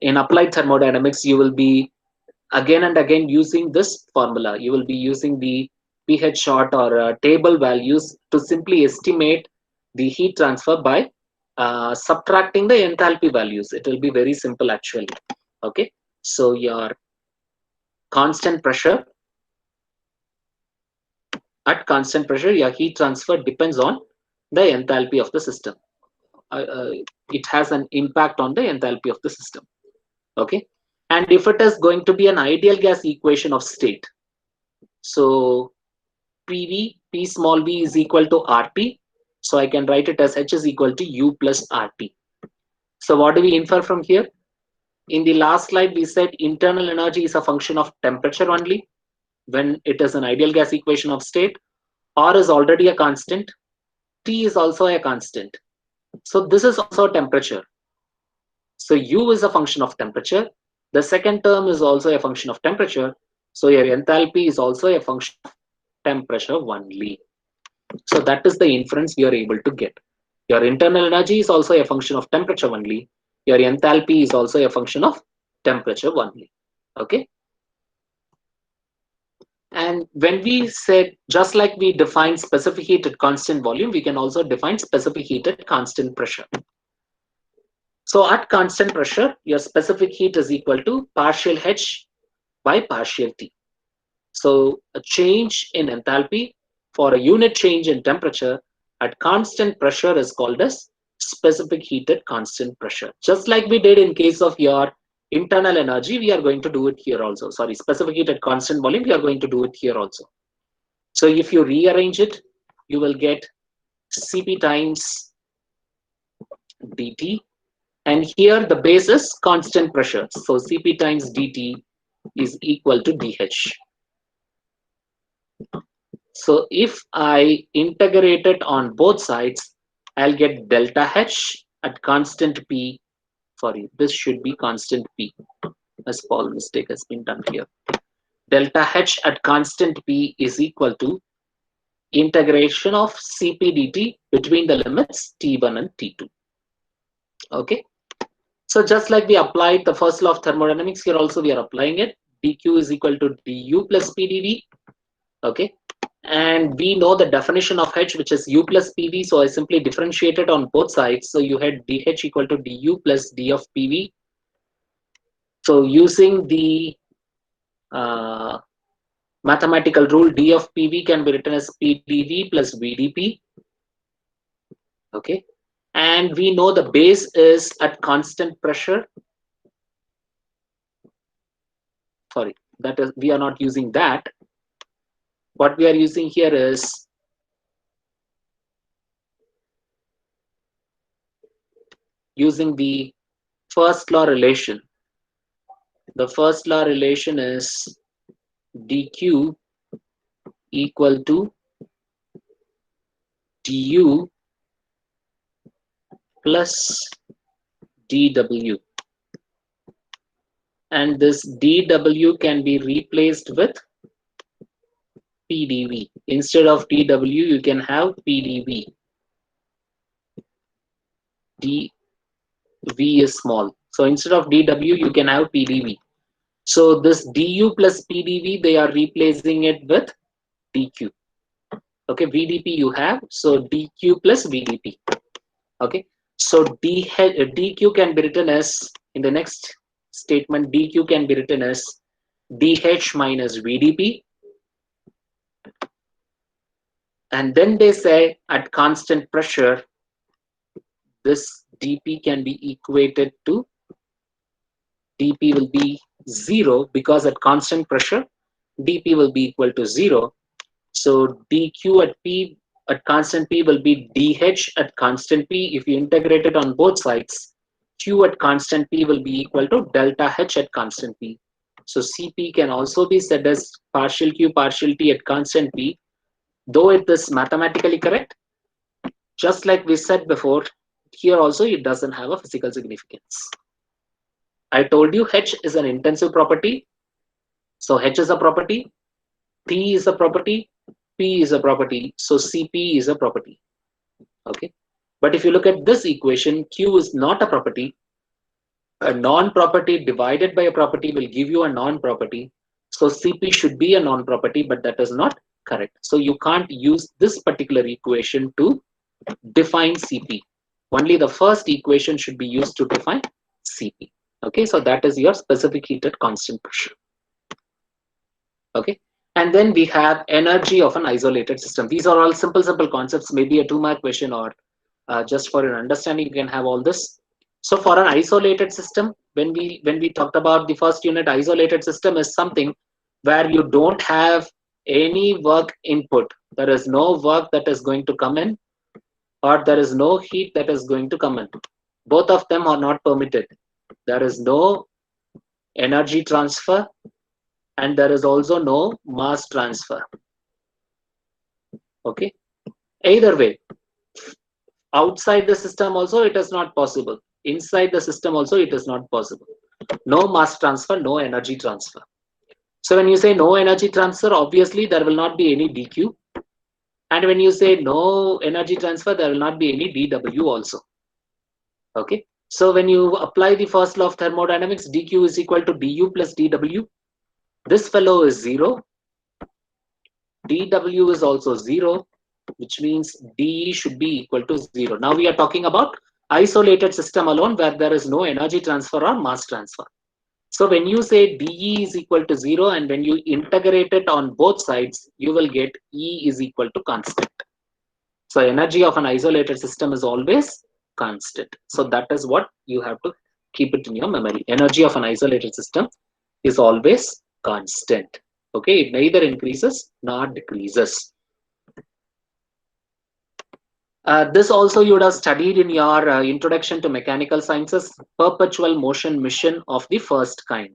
Speaker 1: in applied thermodynamics, you will be again and again using this formula. You will be using the pH short or table values to simply estimate the heat transfer by subtracting the enthalpy values. It will be very simple actually. Okay, so your constant pressure, at constant pressure, your heat transfer depends on the enthalpy of the system. It has an impact on the enthalpy of the system. Okay, and if it is going to be an ideal gas equation of state, so PV, P small v is equal to RT. So I can write it as H is equal to U plus RT. So what do we infer from here? In the last slide, we said internal energy is a function of temperature only when it is an ideal gas equation of state. R is already a constant. T is also a constant. So this is also temperature. So U is a function of temperature. The second term is also a function of temperature. So your enthalpy is also a function of temperature only. So that is the inference we are able to get. Your internal energy is also a function of temperature only. Your enthalpy is also a function of temperature only. Okay. And when we said, just like we define specific heat at constant volume, we can also define specific heat at constant pressure. So at constant pressure, your specific heat is equal to partial H by partial T. So a change in enthalpy for a unit change in temperature at constant pressure is called as specific heat at constant pressure. Just like we did in case of your internal energy, we are going to do it here also. Sorry, specific heat at constant volume, we are going to do it here also. So if you rearrange it, you will get Cp times dt, and here the base is constant pressure. So Cp times dt is equal to dH. So if I integrate it on both sides, I'll get delta H at constant P. Sorry, this should be constant P. A small mistake has been done here. Delta H at constant P is equal to integration of Cp dt between the limits T1 and T2. Okay. So just like we applied the first law of thermodynamics, here also we are applying it. dq is equal to du plus pdv. Okay. And we know the definition of H, which is u plus pv. So I simply differentiate it on both sides. So you had dH equal to du plus d of pv. So using the mathematical rule, d of pv can be written as pdv plus vdp. Okay. And we know the base is at constant pressure. Sorry, that is, we are not using that. What we are using here is using the first law relation. The first law relation is dq equal to du plus dw. And this dw can be replaced with pdv. Instead of dw, you can have pdv. dv is small. So instead of dw, you can have pdv. So this du plus pdv, they are replacing it with dq. Okay, vdp you have, so dq plus vdp. Okay, so dq can be written as, in the next statement, dq can be written as dH minus vdp. And then they say at constant pressure, this dp can be equated to, dp will be 0, because at constant pressure, dp will be equal to 0. So dq at p at constant p will be dH at constant p. If you integrate it on both sides, q at constant p will be equal to delta H at constant p. So Cp can also be said as partial q partial t at constant p. Though it is mathematically correct, just like we said before, here also it doesn't have a physical significance. I told you H is an intensive property. So H is a property, T is a property, P is a property, so Cp is a property. Okay. But if you look at this equation, Q is not a property. A non-property divided by a property will give you a non-property. So Cp should be a non-property, but that is not correct. So you can't use this particular equation to define Cp. Only the first equation should be used to define Cp. Okay, so that is your specific heat at constant pressure. Okay, and then we have energy of an isolated system. These are all simple concepts, maybe a 2-mark question, or just for your understanding, you can have all this. So for an isolated system, when we talked about the first unit, isolated system is something where you don't have any work input. There is no work that is going to come in, or there is no heat that is going to come in. Both of them are not permitted. There is no energy transfer, and there is also no mass transfer. Okay, either way, outside the system also it is not possible. Inside the system also it is not possible. No mass transfer, no energy transfer. So when you say no energy transfer, obviously there will not be any dq. And when you say no energy transfer, there will not be any dw also. Okay. So when you apply the first law of thermodynamics, dq is equal to du plus dw. This fellow is 0. dw is also 0, which means de should be equal to 0. Now we are talking about isolated system alone, where there is no energy transfer or mass transfer. So when you say dE is equal to 0, and when you integrate it on both sides, you will get E is equal to constant. So energy of an isolated system is always constant. So that is what you have to keep it in your memory. Energy of an isolated system is always constant. Okay, it neither increases nor decreases. This also you would have studied in your introduction to mechanical sciences, perpetual motion mission of the first kind.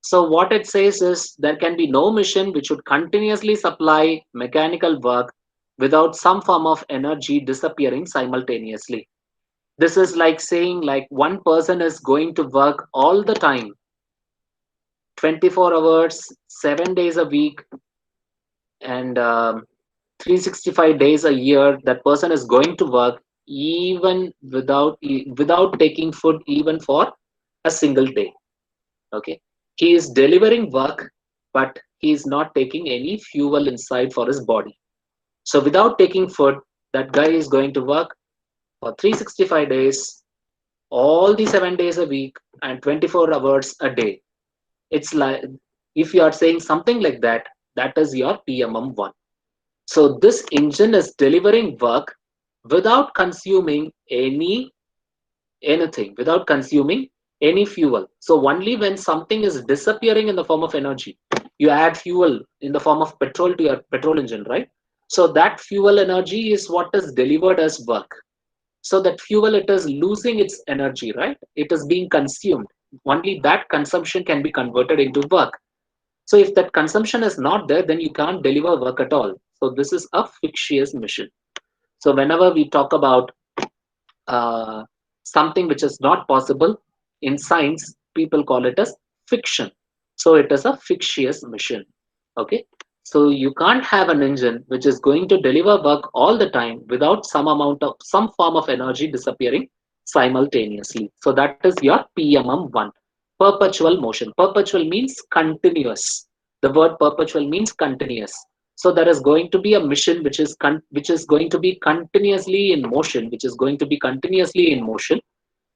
Speaker 1: So what it says is there can be no mission which would continuously supply mechanical work without some form of energy disappearing simultaneously. This is like saying like one person is going to work all the time, 24 hours, 7 days a week, and 365 days a year. That person is going to work even without taking food even for a single day. Okay, he is delivering work, but he is not taking any fuel inside for his body. So without taking food, that guy is going to work for 365 days, all the 7 days a week, and 24 hours a day. It's like if you are saying something like that, that is your PMM1. So this engine is delivering work without consuming anything, without consuming any fuel. So only when something is disappearing in the form of energy, you add fuel in the form of petrol to your petrol engine, right? So that fuel energy is what is delivered as work. So that fuel, it is losing its energy, right? It is being consumed. Only that consumption can be converted into work. So if that consumption is not there, then you can't deliver work at all. So this is a fictitious mission. So whenever we talk about uh, something which is not possible in science, people call it as fiction. So it is a fictitious mission. Okay. So you can't have an engine which is going to deliver work all the time without some form of energy disappearing simultaneously. So that is your PMM1, perpetual motion. Perpetual means continuous. The word perpetual means continuous. So there is going to be a mission which is going to be continuously in motion,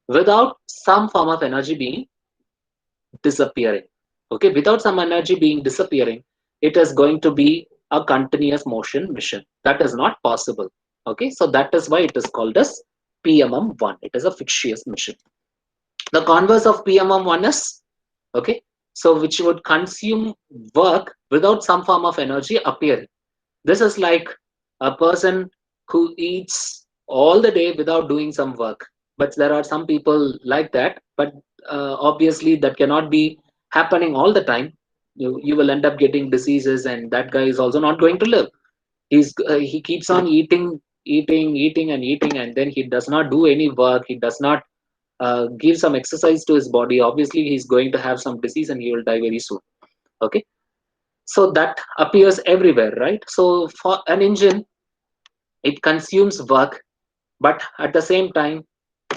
Speaker 1: without some form of energy being disappearing. Okay, without some energy being disappearing, it is going to be a continuous motion mission. That is not possible. Okay, so that is why it is called as PMM1. It is a fictitious mission. The converse of PMM1 is, okay, so which would consume work without some form of energy appearing. This is like a person who eats all the day without doing some work. But there are some people like that, but obviously that cannot be happening all the time. You will end up getting diseases, and that guy is also not going to live. He keeps on eating, and then he does not do any work. He does not give some exercise to his body. Obviously, he's going to have some disease, and he will die very soon. Okay, so that appears everywhere, right? So for an engine, it consumes work, but at the same time,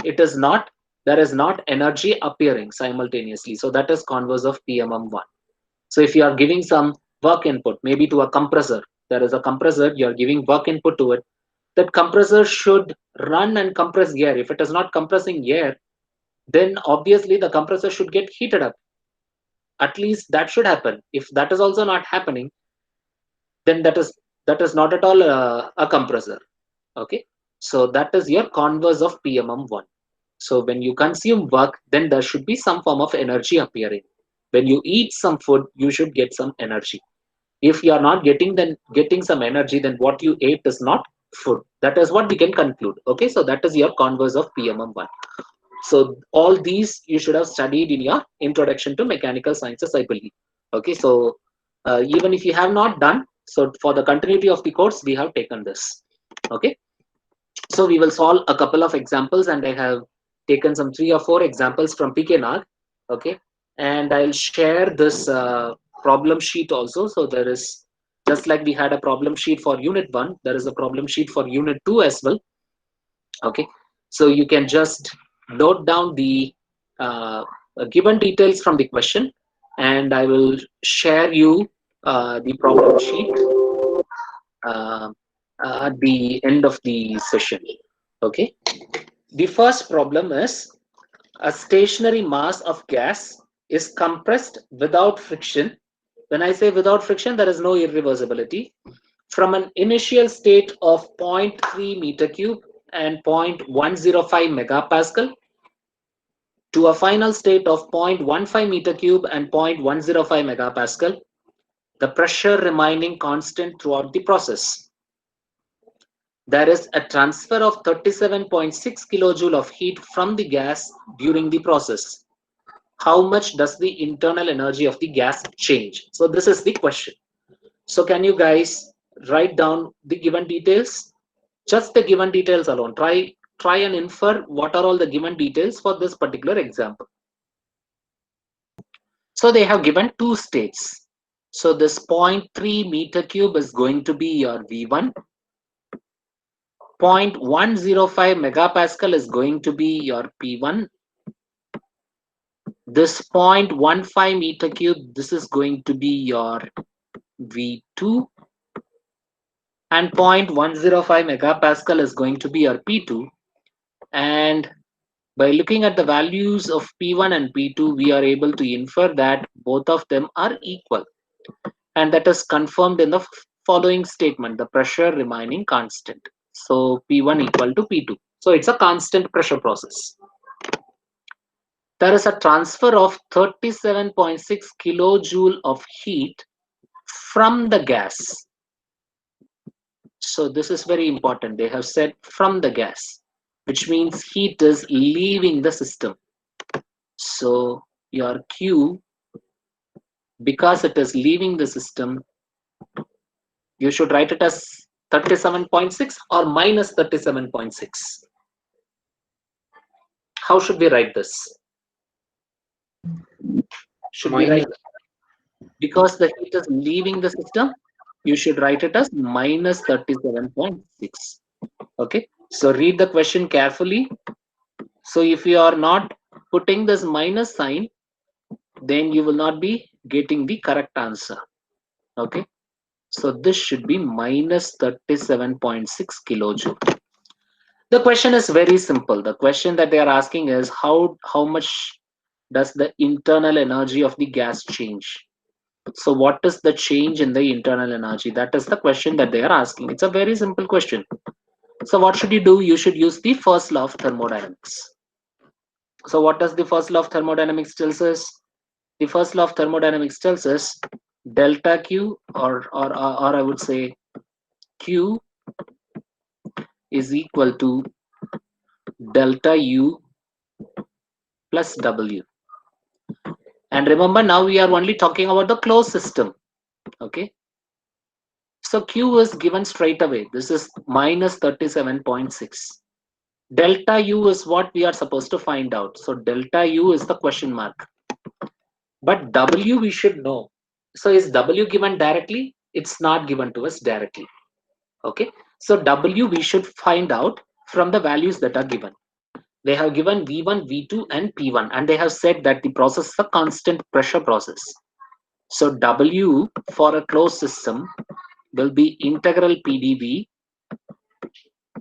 Speaker 1: it is not there is not energy appearing simultaneously. So that is converse of PMM1. So if you are giving some work input, maybe to a compressor, there is a compressor, you are giving work input to it. That compressor should run and compress air. If it is not compressing air, then obviously the compressor should get heated up. At least that should happen. If that is also not happening, then that is not at all a compressor. Okay, so that is your converse of PMM1. So when you consume work, then there should be some form of energy appearing. When you eat some food, you should get some energy. If you are not getting some energy, then what you ate is not food. That is what we can conclude. Okay, so that is your converse of PMM1. So all these you should have studied in your introduction to mechanical sciences, I believe. Okay, so even if you have not done, so for the continuity of the course, we have taken this. Okay, so we will solve a couple of examples, and I have taken some 3 or 4 examples from PK Nag. Okay, and I'll share this problem sheet also. So there is, just like we had a problem sheet for unit 1, there is a problem sheet for unit 2 as well. Okay, so you can just note down the given details from the question, and I will share you the problem sheet at the end of the session. Okay, the first problem is a stationary mass of gas is compressed without friction. When I say without friction, there is no irreversibility, from an initial state of 0.3 meter cube and 0.105 megapascal to a final state of 0.15 meter cube and 0.105 megapascal, the pressure remaining constant throughout the process. There is a transfer of 37.6 kilojoule of heat from the gas during the process. How much does the internal energy of the gas change? So this is the question. So can you guys write down the given details? Just the given details alone. Try and infer what are all the given details for this particular example. So they have given two states. So this 0.3 meter cube is going to be your V1. 0.105 megapascal is going to be your P1. This 0.15 meter cube, this is going to be your V2. And 0.105 megapascal is going to be your P2. And by looking at the values of P1 and P2, we are able to infer that both of them are equal. And that is confirmed in the following statement, the pressure remaining constant. So P1 equal to P2. So it's a constant pressure process. There is a transfer of 37.6 kilojoule of heat from the gas. So this is very important. They have said from the gas, which means heat is leaving the system. So your Q, because it is leaving the system, you should write it as 37.6 or minus 37.6. How should we write this? Should we write, because the heat is leaving the system, you should write it as minus 37.6. Okay, so read the question carefully. So if you are not putting this minus sign, then you will not be getting the correct answer. Okay, so this should be minus 37.6 kilojoule. The question is very simple. The question that they are asking is how much does the internal energy of the gas change? So what is the change in the internal energy? That is the question that they are asking. It's a very simple question. So what should you do? You should use the first law of thermodynamics. So what does the first law of thermodynamics tells us? The first law of thermodynamics tells us delta Q, or I would say Q is equal to delta U plus W. And remember, now we are only talking about the closed system. Okay. So Q is given straight away. This is minus 37.6. Delta U is what we are supposed to find out. So delta U is the question mark. But W we should know. So is W given directly? It's not given to us directly. Okay. So W we should find out from the values that are given. They have given V1, V2 and P1, and they have said that the process is a constant pressure process. So W for a closed system will be integral PdV.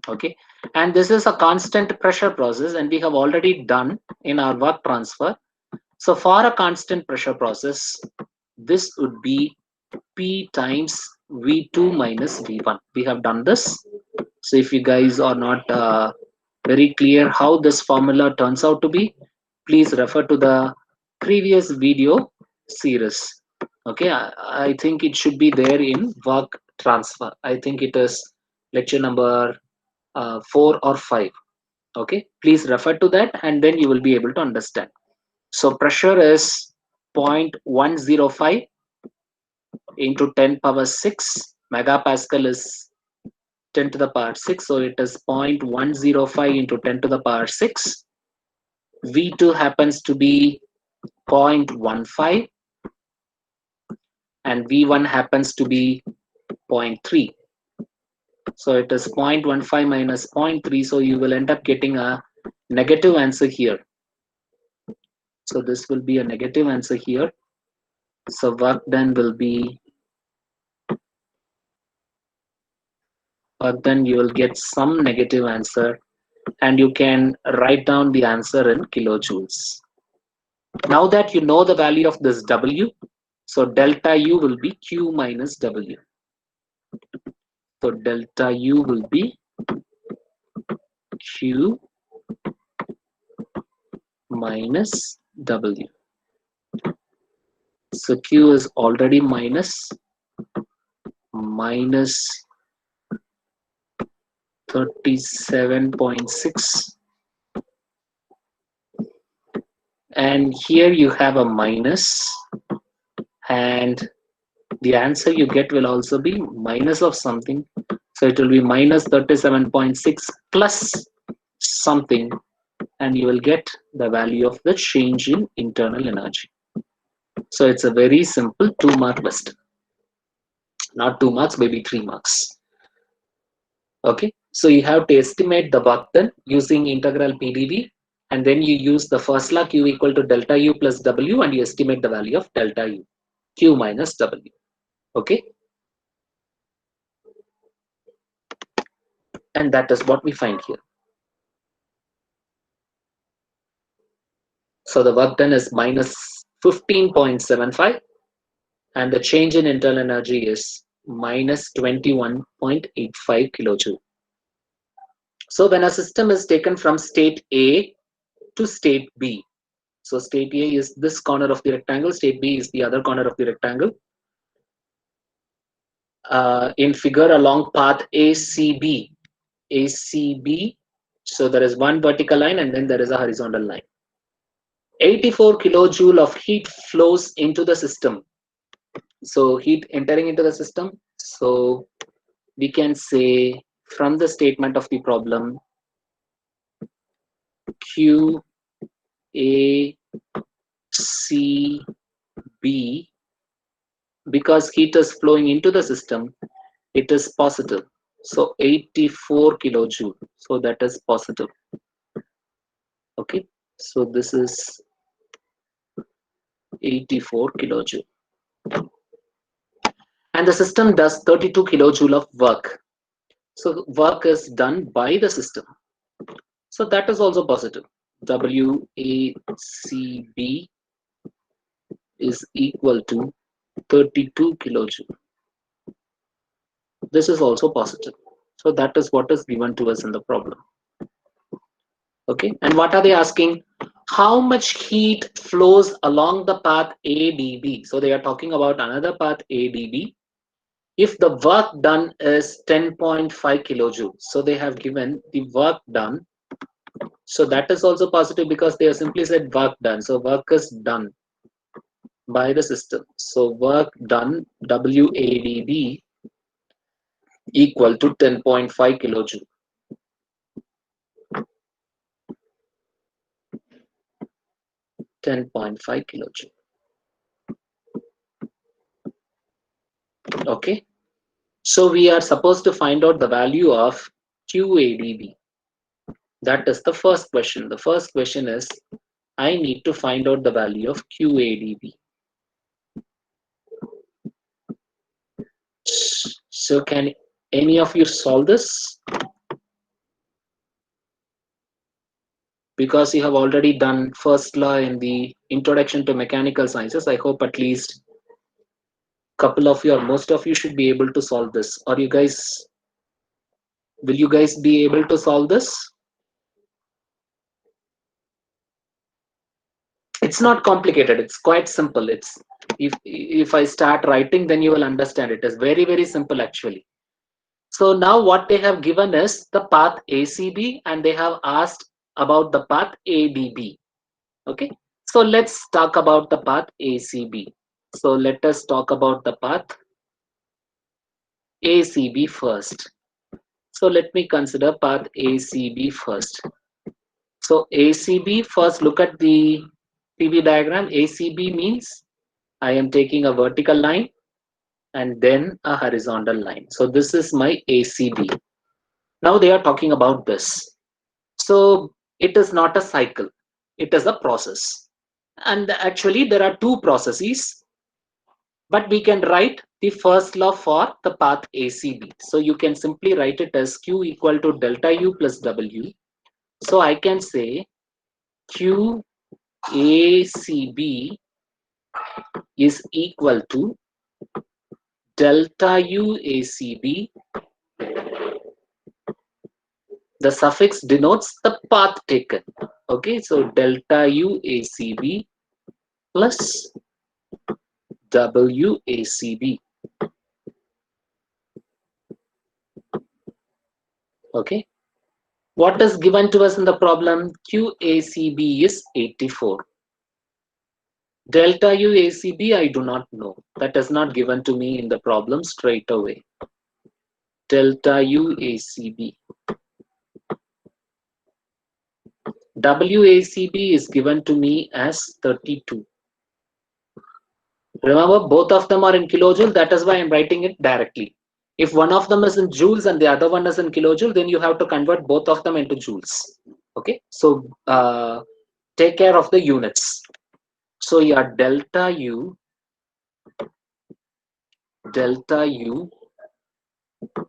Speaker 1: Okay, and this is a constant pressure process, and we have already done in our work transfer. So for a constant pressure process, this would be P times V2 minus V1. We have done this. So if you guys are not very clear how this formula turns out to be, please refer to the previous video series. Okay, I think it should be there in work transfer. I think it is lecture number 4 or 5. Okay, please refer to that and then you will be able to understand. So pressure is 0.105 into 10 power 6. Megapascal is 10 to the power 6, so it is 0.105 into 10 to the power 6. V2 happens to be 0.15 and V1 happens to be 0.3. So it is 0.15 minus 0.3, so you will end up getting a negative answer here. So this will be a negative answer here. So work done will be, then you will get some negative answer, and you can write down the answer in kilojoules. Now that you know the value of this W, so delta U will be Q minus W. So delta U will be Q minus W. So Q is already minus 37.6, and here you have a minus, and the answer you get will also be minus of something. So it will be minus 37.6 plus something, and you will get the value of the change in internal energy. So it's a very simple 2-mark question. Not 2 marks, maybe 3 marks. Okay, so you have to estimate the work done using integral PdV, and then you use the first law Q equal to delta U plus W, and you estimate the value of delta U, Q minus W. Okay, and that is what we find here. So the work done is minus 15.75, and the change in internal energy is minus 21.85 kilojoule. So when a system is taken from state A to state B, so state A is this corner of the rectangle, state B is the other corner of the rectangle. In figure along path ACB, so there is one vertical line and then there is a horizontal line. 84 kilojoule of heat flows into the system. So heat entering into the system. So we can say from the statement of the problem, Q A C B, because heat is flowing into the system, it is positive. So 84 kilojoule. So that is positive. Okay. So this is 84 kilojoule. And the system does 32 kilojoule of work. So work is done by the system. So that is also positive. WACB is equal to 32 kilojoule. This is also positive. So that is what is given to us in the problem. Okay, and what are they asking? How much heat flows along the path ADB? So they are talking about another path ADB. If the work done is 10.5 kilojoule, so they have given the work done. So that is also positive because they have simply said work done. So work is done by the system. So work done, WADB, equal to 10.5 kilojoule. kilojoule. Okay, so we are supposed to find out the value of QADB. That is the first question. The first question is, I need to find out the value of QADB. So can any of you solve this? Because you have already done first law in the introduction to mechanical sciences, I hope at least couple of you or most of you should be able to solve this. Or you guys, will you guys be able to solve this? It's not complicated, it's quite simple. It's if I start writing, then you will understand. It is very, very simple actually. So now what they have given is the path ACB, and they have asked about the path ADB. Okay, so let's talk about the path ACB. So let us talk about the path ACB first. So let me consider path ACB first. So ACB, first look at the PV diagram. ACB means I am taking a vertical line and then a horizontal line. So this is my ACB. Now they are talking about this. So it is not a cycle, it is a process. And actually there are two processes, but we can write the first law for the path ACB. So you can simply write it as Q equal to delta U plus W. So I can say Q ACB is equal to delta U ACB The suffix denotes the path taken. Okay, so delta U ACB plus W ACB. Okay, what is given to us in the problem? QACB is 84. Delta U ACB I do not know. That is not given to me in the problem straight away. Delta U ACB. WACB is given to me as 32. Remember, both of them are in kilojoule. That is why I'm writing it directly. If one of them is in joules and the other one is in kilojoule, then you have to convert both of them into joules. Okay, so take care of the units. So your delta U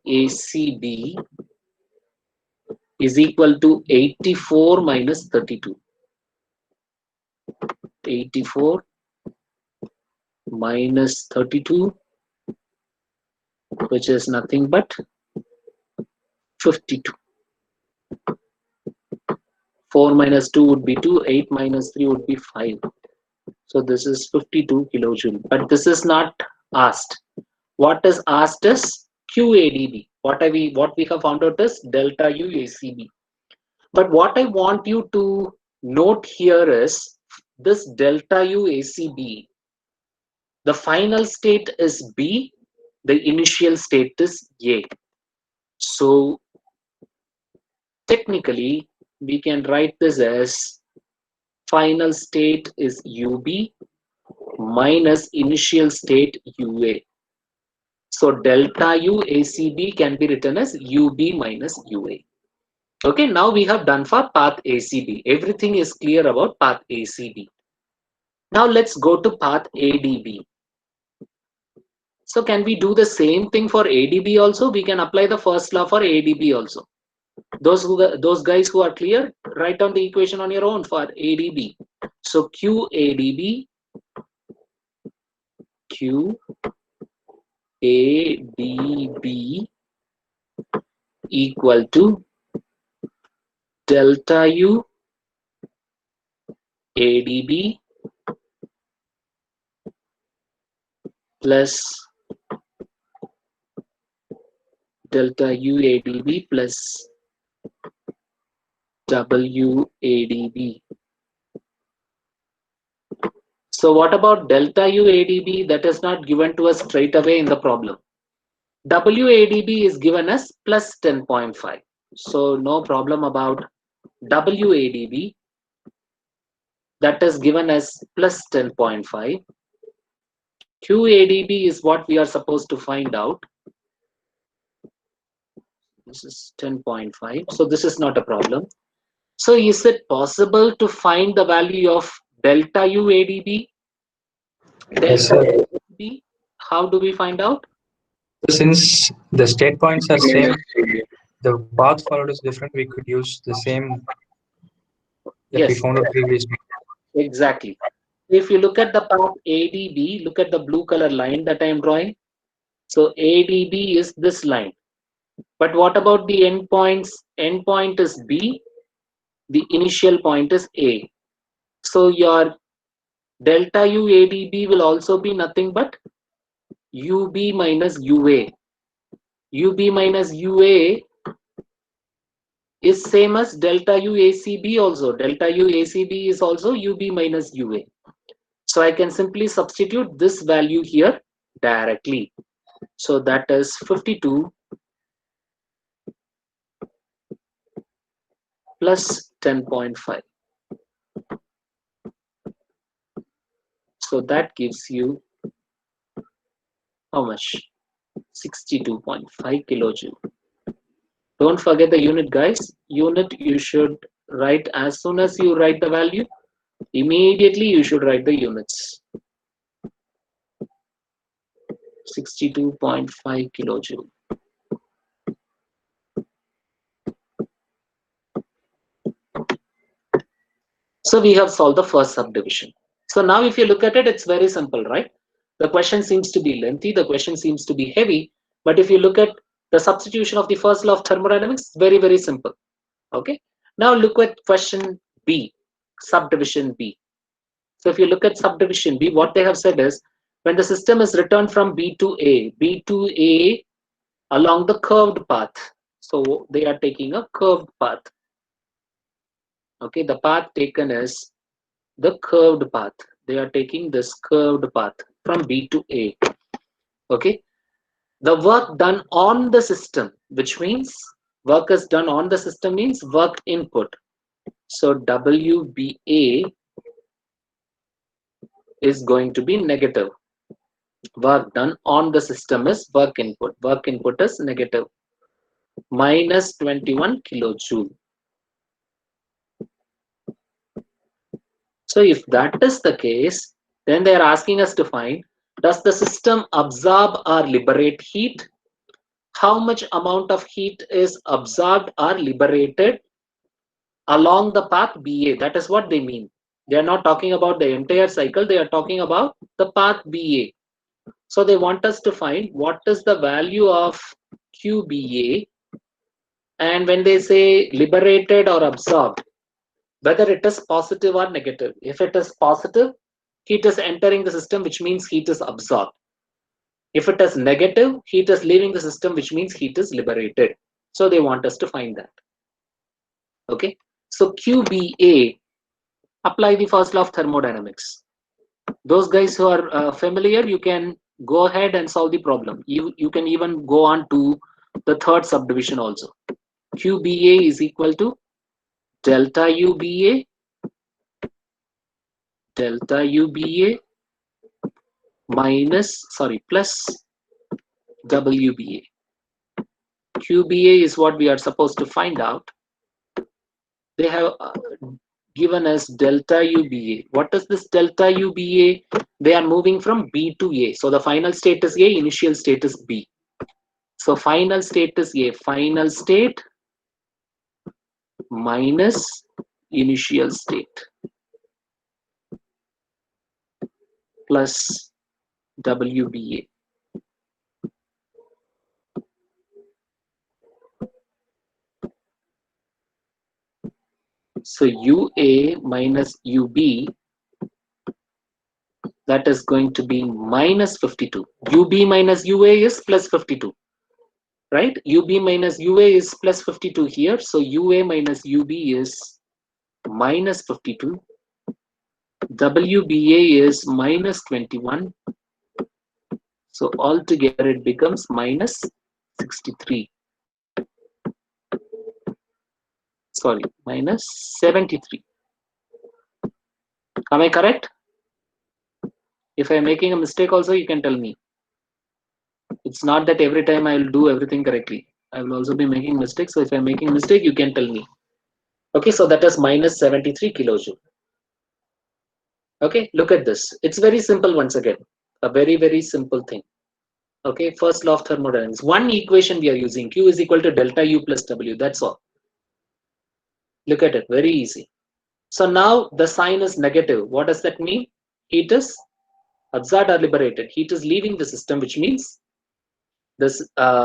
Speaker 1: ACB is equal to 84 minus 32. 84 minus 32, which is nothing but 52. 4 minus 2 would be 2, 8 minus 3 would be 5. So this is 52 kilojoule. But this is not asked. What is asked is QADB. What we have found out is delta U ACB. But what I want you to note here is this delta U ACB. The final state is B. The initial state is A. So technically, we can write this as final state is UB minus initial state UA. So delta U ACB can be written as UB minus UA. Okay, now we have done for path ACB. Everything is clear about path ACB. Now let's go to path ADB. So can we do the same thing for ADB also? We can apply the first law for ADB also. Those guys who are clear, write down the equation on your own for ADB. So QADB equal to delta U ADB plus delta U ADB plus WADB. So what about delta U ADB? That is not given to us straight away in the problem. WADB is given as plus 10.5. So no problem about WADB. That is given as plus 10.5. QADB is what we are supposed to find out. This is 10.5. So this is not a problem. So is it possible to find the value of delta U ADB?
Speaker 5: Yes, sir.
Speaker 1: ADB? How do we find out?
Speaker 5: Since the state points are same, the path followed is different. We could use the same that we
Speaker 1: Yes,
Speaker 5: found out previously.
Speaker 1: exactly. If you look at the path ADB, look at the blue color line that I am drawing. So ADB is this line. But what about the endpoints? Endpoint is B. The initial point is A. So your delta U ADB will also be nothing but UB minus UA. UB minus UA is same as delta U ACB also. Delta U ACB is also UB minus UA. So I can simply substitute this value here directly. So that is 52 plus 10.5. So that gives you how much? 62.5 kilojoule. Don't forget the unit, guys. Unit you should write as soon as you write the value. Immediately you should write the units. 62.5 kilojoule. So we have solved the first subdivision. So now if you look at it, it's very simple, right? The question seems to be lengthy, the question seems to be heavy, but if you look at the substitution of the first law of thermodynamics, very, very simple. Okay. Now look at question B, subdivision B. So if you look at subdivision B, what they have said is when the system is returned from B to A along the curved path. So they are taking a curved path. Okay, the path taken is the curved path. They are taking this curved path from B to A. Okay, the work done on the system, which means work is done on the system means work input. So WBA is going to be negative. Work done on the system is work input. Work input is negative, minus 21 kilojoule. So if that is the case, then they are asking us to find, does the system absorb or liberate heat? How much amount of heat is absorbed or liberated along the path BA? That is what they mean. They are not talking about the entire cycle. They are talking about the path BA. So they want us to find what is the value of QBA, and when they say liberated or absorbed, whether it is positive or negative. If it is positive, heat is entering the system, which means heat is absorbed. If it is negative, heat is leaving the system, which means heat is liberated. So they want us to find that. Okay. So QBA, apply the first law of thermodynamics. Those guys who are familiar, you can go ahead and solve the problem. You can even go on to the third subdivision also. QBA is equal to delta UBA plus WBA. QBA is what we are supposed to find out. They have given us delta UBA. What is this delta UBA? They are moving from B to A. So the final state is A, initial state is B. So final state is A. Final state minus initial state plus WBA. So UA minus UB, that is going to be minus 52. UB minus UA is plus 52, right? UB minus UA is plus 52 here. So UA minus UB is minus 52. WBA is minus 21. So altogether it becomes minus 63. Sorry, minus 73. Am I correct? If I'm making a mistake also, you can tell me. It's not that every time I will do everything correctly. I will also be making mistakes. So if I'm making a mistake, you can tell me. Okay, so that is minus 73 kilojoule. Okay, look at this. It's very simple once again. A very, very simple thing. Okay, first law of thermodynamics. One equation we are using. Q is equal to delta U plus W. That's all. Look at it. Very easy. So now the sign is negative. What does that mean? Heat is absorbed or liberated. Heat is leaving the system, which means this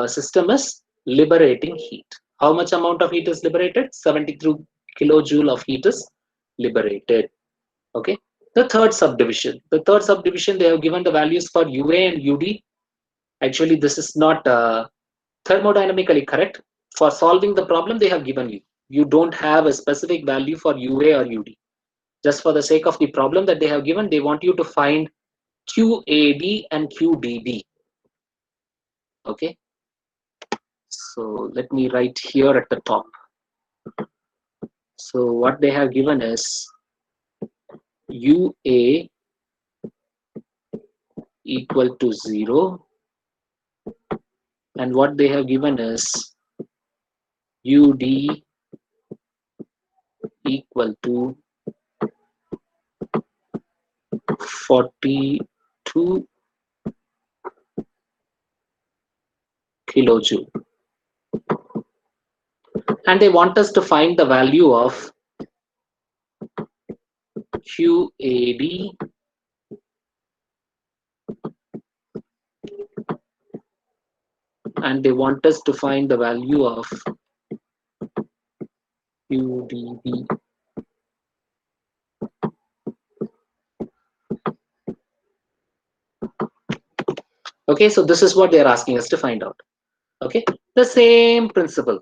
Speaker 1: system is liberating heat. How much amount of heat is liberated? 73 kilojoule of heat is liberated. Okay. The third subdivision. The third subdivision, they have given the values for UA and UD. Actually, this is not thermodynamically correct. For solving the problem, they have given you. You don't have a specific value for UA or UD. Just for the sake of the problem that they have given, they want you to find QAD and QDB. Okay. So let me write here at the top. So what they have given is UA equal to 0, and what they have given is UD equal to 42 kilojoule. And they want us to find the value of QAD and they want us to find the value of QdB. Okay, so this is what they're asking us to find out. Okay, the same principle.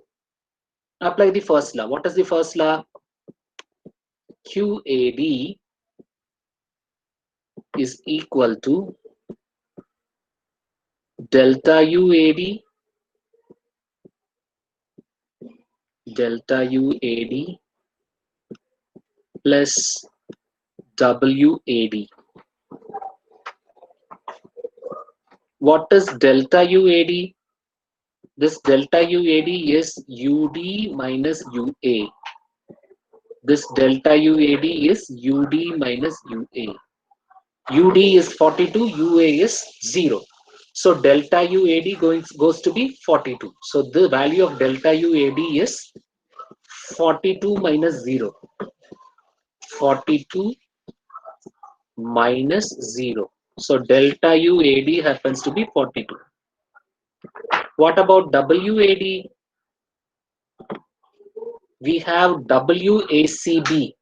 Speaker 1: Apply the first law. What is the first law? QAD is equal to delta UAD plus WAD. What is delta UAD? This delta UAD is UD minus UA. This delta UAD is UD minus UA. UD is 42, UA is 0. So delta UAD goes to be 42. So the value of delta UAD is 42 minus 0. 42 minus 0. So delta UAD happens to be 42. What about WAD? We have WACB.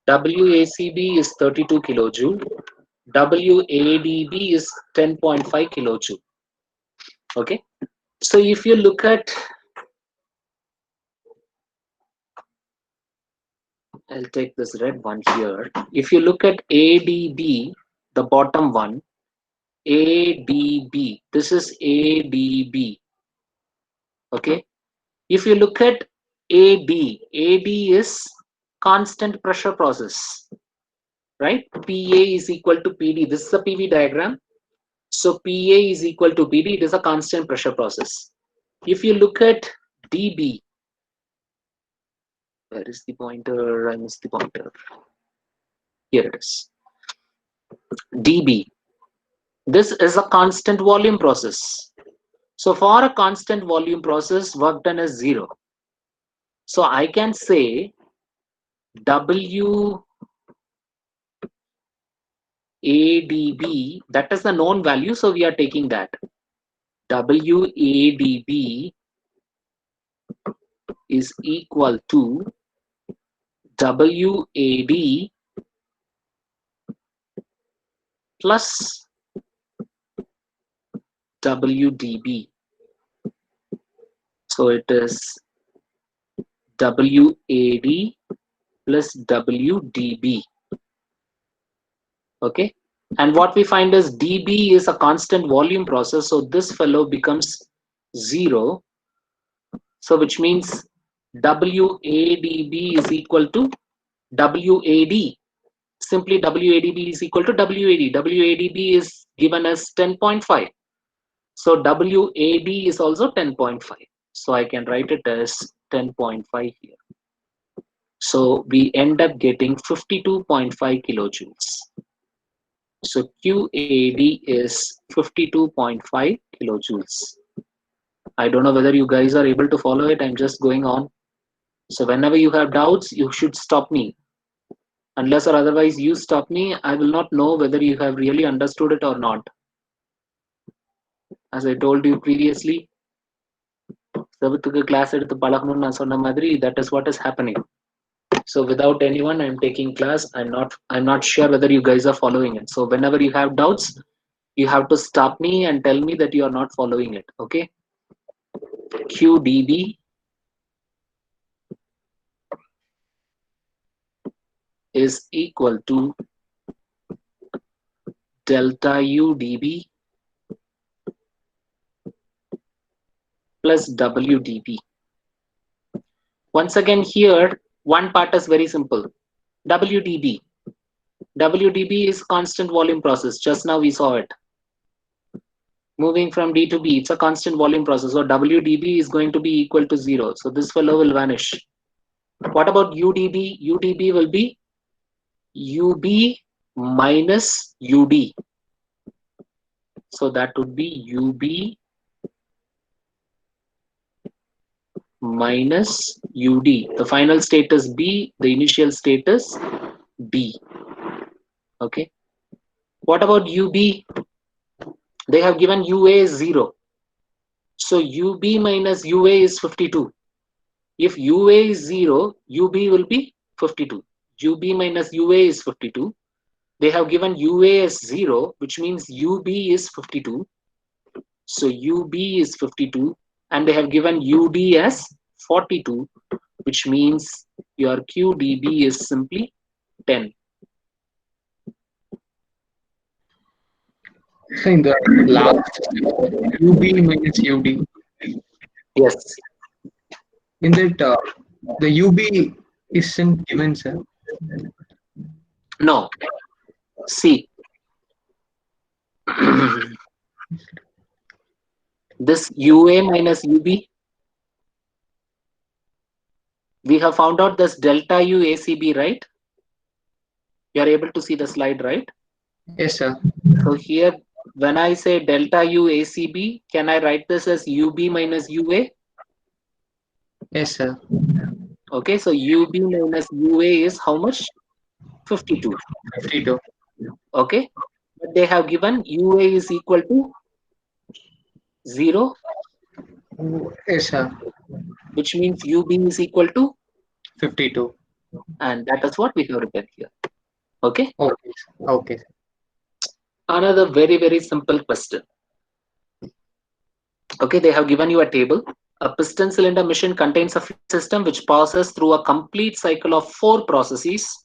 Speaker 1: WACB is 32 kilojoule. WADB is 10.5 kilojoule. Okay. So if you look at, I'll take this red one here. If you look at ADB, the bottom one, ADB, this is ADB. Okay. If you look at AD is constant pressure process, right? PA is equal to PD. This is a PV diagram. So PA is equal to PD. It is a constant pressure process. If you look at DB, where is the pointer? I missed the pointer. Here it is. DB. This is a constant volume process. So for a constant volume process, work done is 0. So I can say WADB, that is the known value, so we are taking that. WADB is equal to WAD plus WDB. So it is WAD plus WDB. Okay. And what we find is DB is a constant volume process. So this fellow becomes 0. So which means WADB is equal to WAD. Simply WADB is equal to WAD. WADB is given as 10.5. So WAD is also 10.5. So I can write it as 10.5 here. So we end up getting 52.5 kilojoules. So QAD is 52.5 kilojoules. I don't know whether you guys are able to follow it. I'm just going on. So whenever you have doubts, you should stop me. Unless or otherwise you stop me, I will not know whether you have really understood it or not. As I told you previously, that is what is happening. So without anyone, I'm taking class. I'm not sure whether you guys are following it. So whenever you have doubts, you have to stop me and tell me that you are not following it. Okay. QDB is equal to delta UDB plus WDB. Once again here, one part is very simple. WDB. WDB is constant volume process. Just now we saw it. Moving from D to B, it's a constant volume process. So WDB is going to be equal to 0. So this fellow will vanish. What about UDB? UDB will be UB minus UD. So that would be UB minus UD. The final state is B. The initial state is B. Okay. What about UB? They have given UA is 0. So UB minus UA is 52. If UA is 0, UB will be 52. UB minus UA is 52. They have given UA as 0, which means UB is 52. So UB is 52, and they have given UD as 42, which means your QDB is simply 10.
Speaker 2: So in the last UB minus UD,
Speaker 1: Yes.
Speaker 2: in that the UB isn't given, sir.
Speaker 1: No. See. This UA minus UB, we have found out this delta U ACB, right? You are able to see the slide, right?
Speaker 2: Yes, sir.
Speaker 1: So here, when I say delta U ACB, can I write this as UB minus UA?
Speaker 2: Yes, sir.
Speaker 1: Okay, so UB minus UA is how much? 52.
Speaker 2: 52.
Speaker 1: Okay, but they have given UA is equal to 0,
Speaker 2: Yes, sir.
Speaker 1: which means UB is equal to,
Speaker 2: 52.
Speaker 1: and that is what we have written here. Okay,
Speaker 2: Okay. Okay.
Speaker 1: another very, very simple question. Okay, they have given you a table. A piston cylinder machine contains a fluid system which passes through a complete cycle of 4 processes.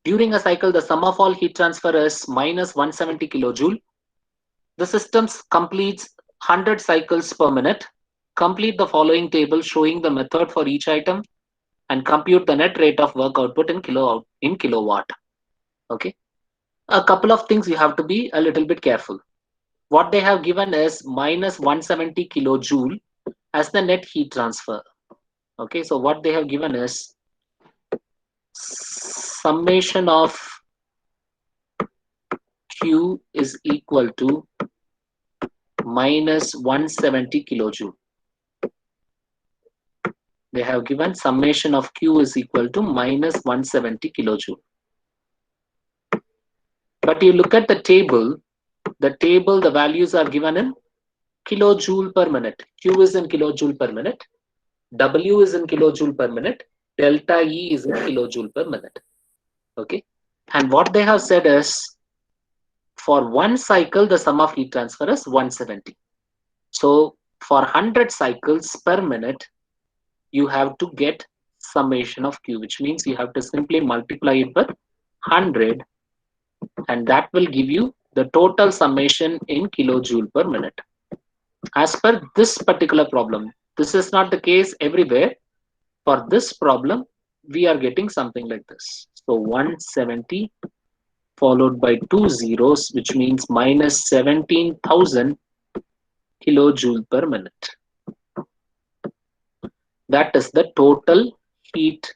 Speaker 1: During a cycle, the sum of all heat transfer is minus 170 kilojoule. The system completes 100 cycles per minute. Complete the following table showing the method for each item and compute the net rate of work output in kilowatt. Okay. A couple of things you have to be a little bit careful. What they have given is minus 170 kilojoule as the net heat transfer. Okay, so what they have given is summation of Q is equal to minus 170 kilojoule. They have given summation of Q is equal to minus 170 kilojoule. But you look at the table, the values are given in kilojoule per minute. Q is in kilojoule per minute. W is in kilojoule per minute. Delta E is in kilojoule per minute. Okay. And what they have said is for one cycle, the sum of heat transfer is 170. So for 100 cycles per minute, you have to get summation of Q, which means you have to simply multiply it by 100, and that will give you the total summation in kilojoule per minute. As per this particular problem, this is not the case everywhere. For this problem, we are getting something like this. So 170 followed by 2 zeros, which means minus 17,000 kilojoule per minute. That is the total heat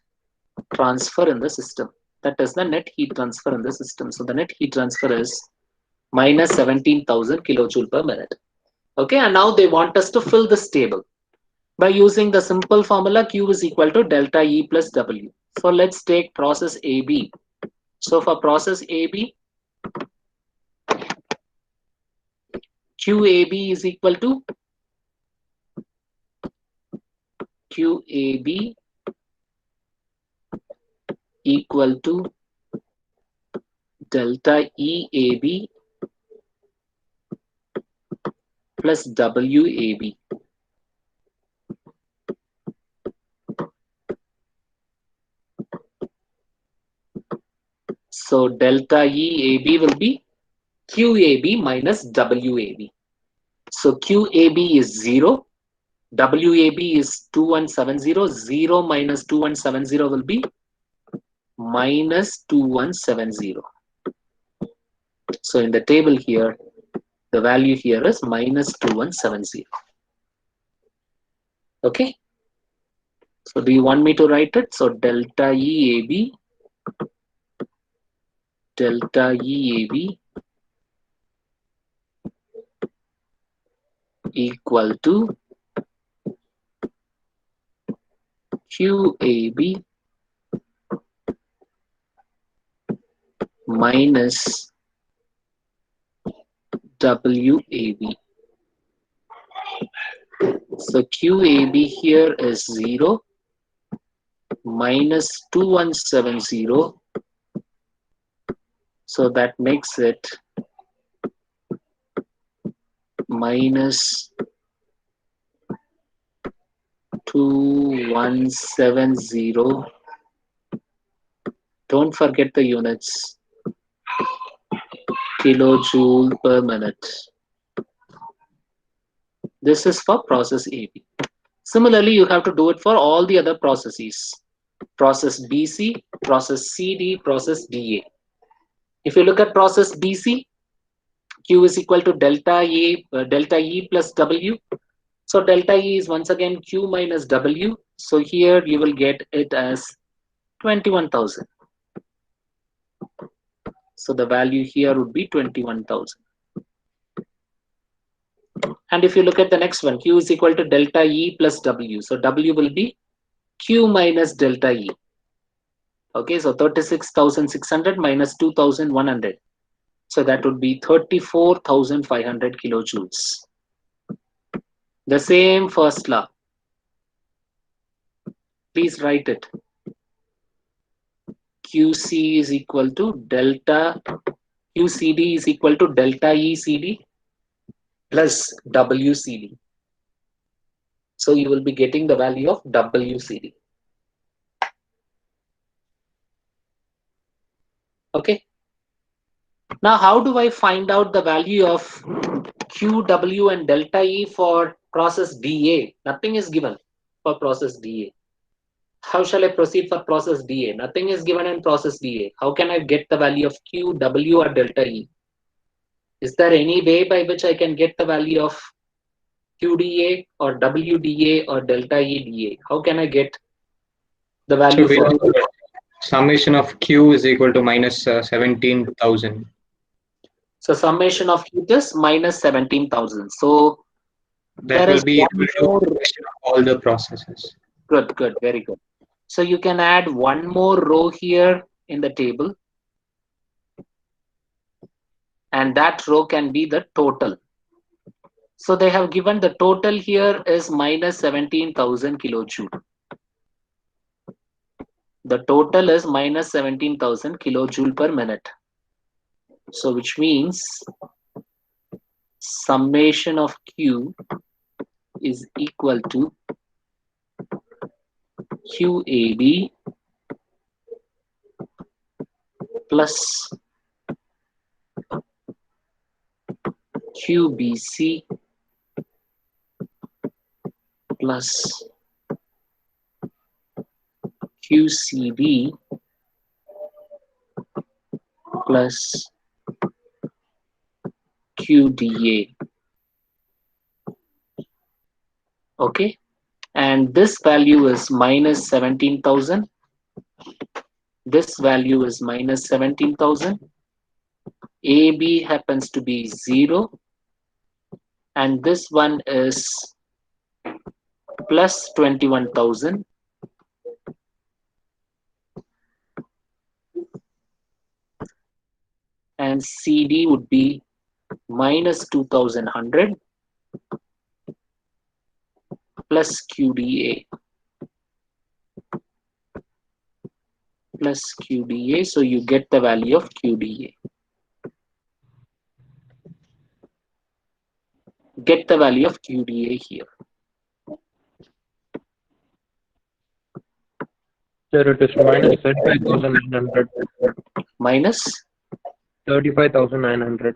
Speaker 1: transfer in the system. That is the net heat transfer in the system. So the net heat transfer is minus 17,000 kilojoule per minute. Okay, and now they want us to fill this table by using the simple formula Q is equal to delta E plus W. So let's take process AB. So for process AB, QAB is equal to QAB equal to delta EAB plus WAB. So delta EAB will be QAB minus WAB. So QAB is 0, WAB is 2170, 0 minus 2170 will be minus 2170. So in the table here, the value here is minus 2170. Okay. So do you want me to write it? So delta EAB equal to QAB minus WAB. So QAB here is 0 minus 2170. So that makes it minus 2170. Don't forget the units. Kilojoule per minute. This is for process AB. Similarly, you have to do it for all the other processes. Process BC, process CD, process DA. If you look at process BC, Q is equal to delta E plus W. So delta E is once again Q minus W. So here you will get it as 21,000. So the value here would be 21,000. And if you look at the next one, Q is equal to delta E plus W. So W will be Q minus delta E. Okay, so 36,600 minus 2,100. So that would be 34,500 kilojoules. The same first law. Please write it. QC is equal to delta, QCD is equal to delta ECD plus WCD. So you will be getting the value of WCD. Okay. Now, how do I find out the value of QW and delta E for process DA? Nothing is given for process DA. How shall I proceed for process DA? Nothing is given in process DA. How can I get the value of QW or delta E? Is there any way by which I can get the value of QDA or WDA or delta EDA? How can I get the value
Speaker 2: So we
Speaker 1: for
Speaker 2: have summation of Q is equal to minus 17,000.
Speaker 1: So summation of Q is minus 17,000. So
Speaker 2: That
Speaker 1: there
Speaker 2: will
Speaker 1: is
Speaker 2: be
Speaker 1: one
Speaker 2: equal to
Speaker 1: more.
Speaker 2: summation of all the processes.
Speaker 1: Good, good, very good. So you can add one more row here in the table. And that row can be the total. So they have given the total here is minus 17,000 kilojoule. The total is minus 17,000 kilojoule per minute. So which means summation of Q is equal to QAB plus QBC plus QCD plus QDA. Okay, and this value is minus 17,000. This value is minus 17,000. AB happens to be 0. And this one is plus 21,000. And CD would be minus 2,100 plus QDA plus QDA. So you get the value of QDA. Get the value of QDA here.
Speaker 6: Sir, it is minus 35,900.
Speaker 1: Minus
Speaker 6: 35,900.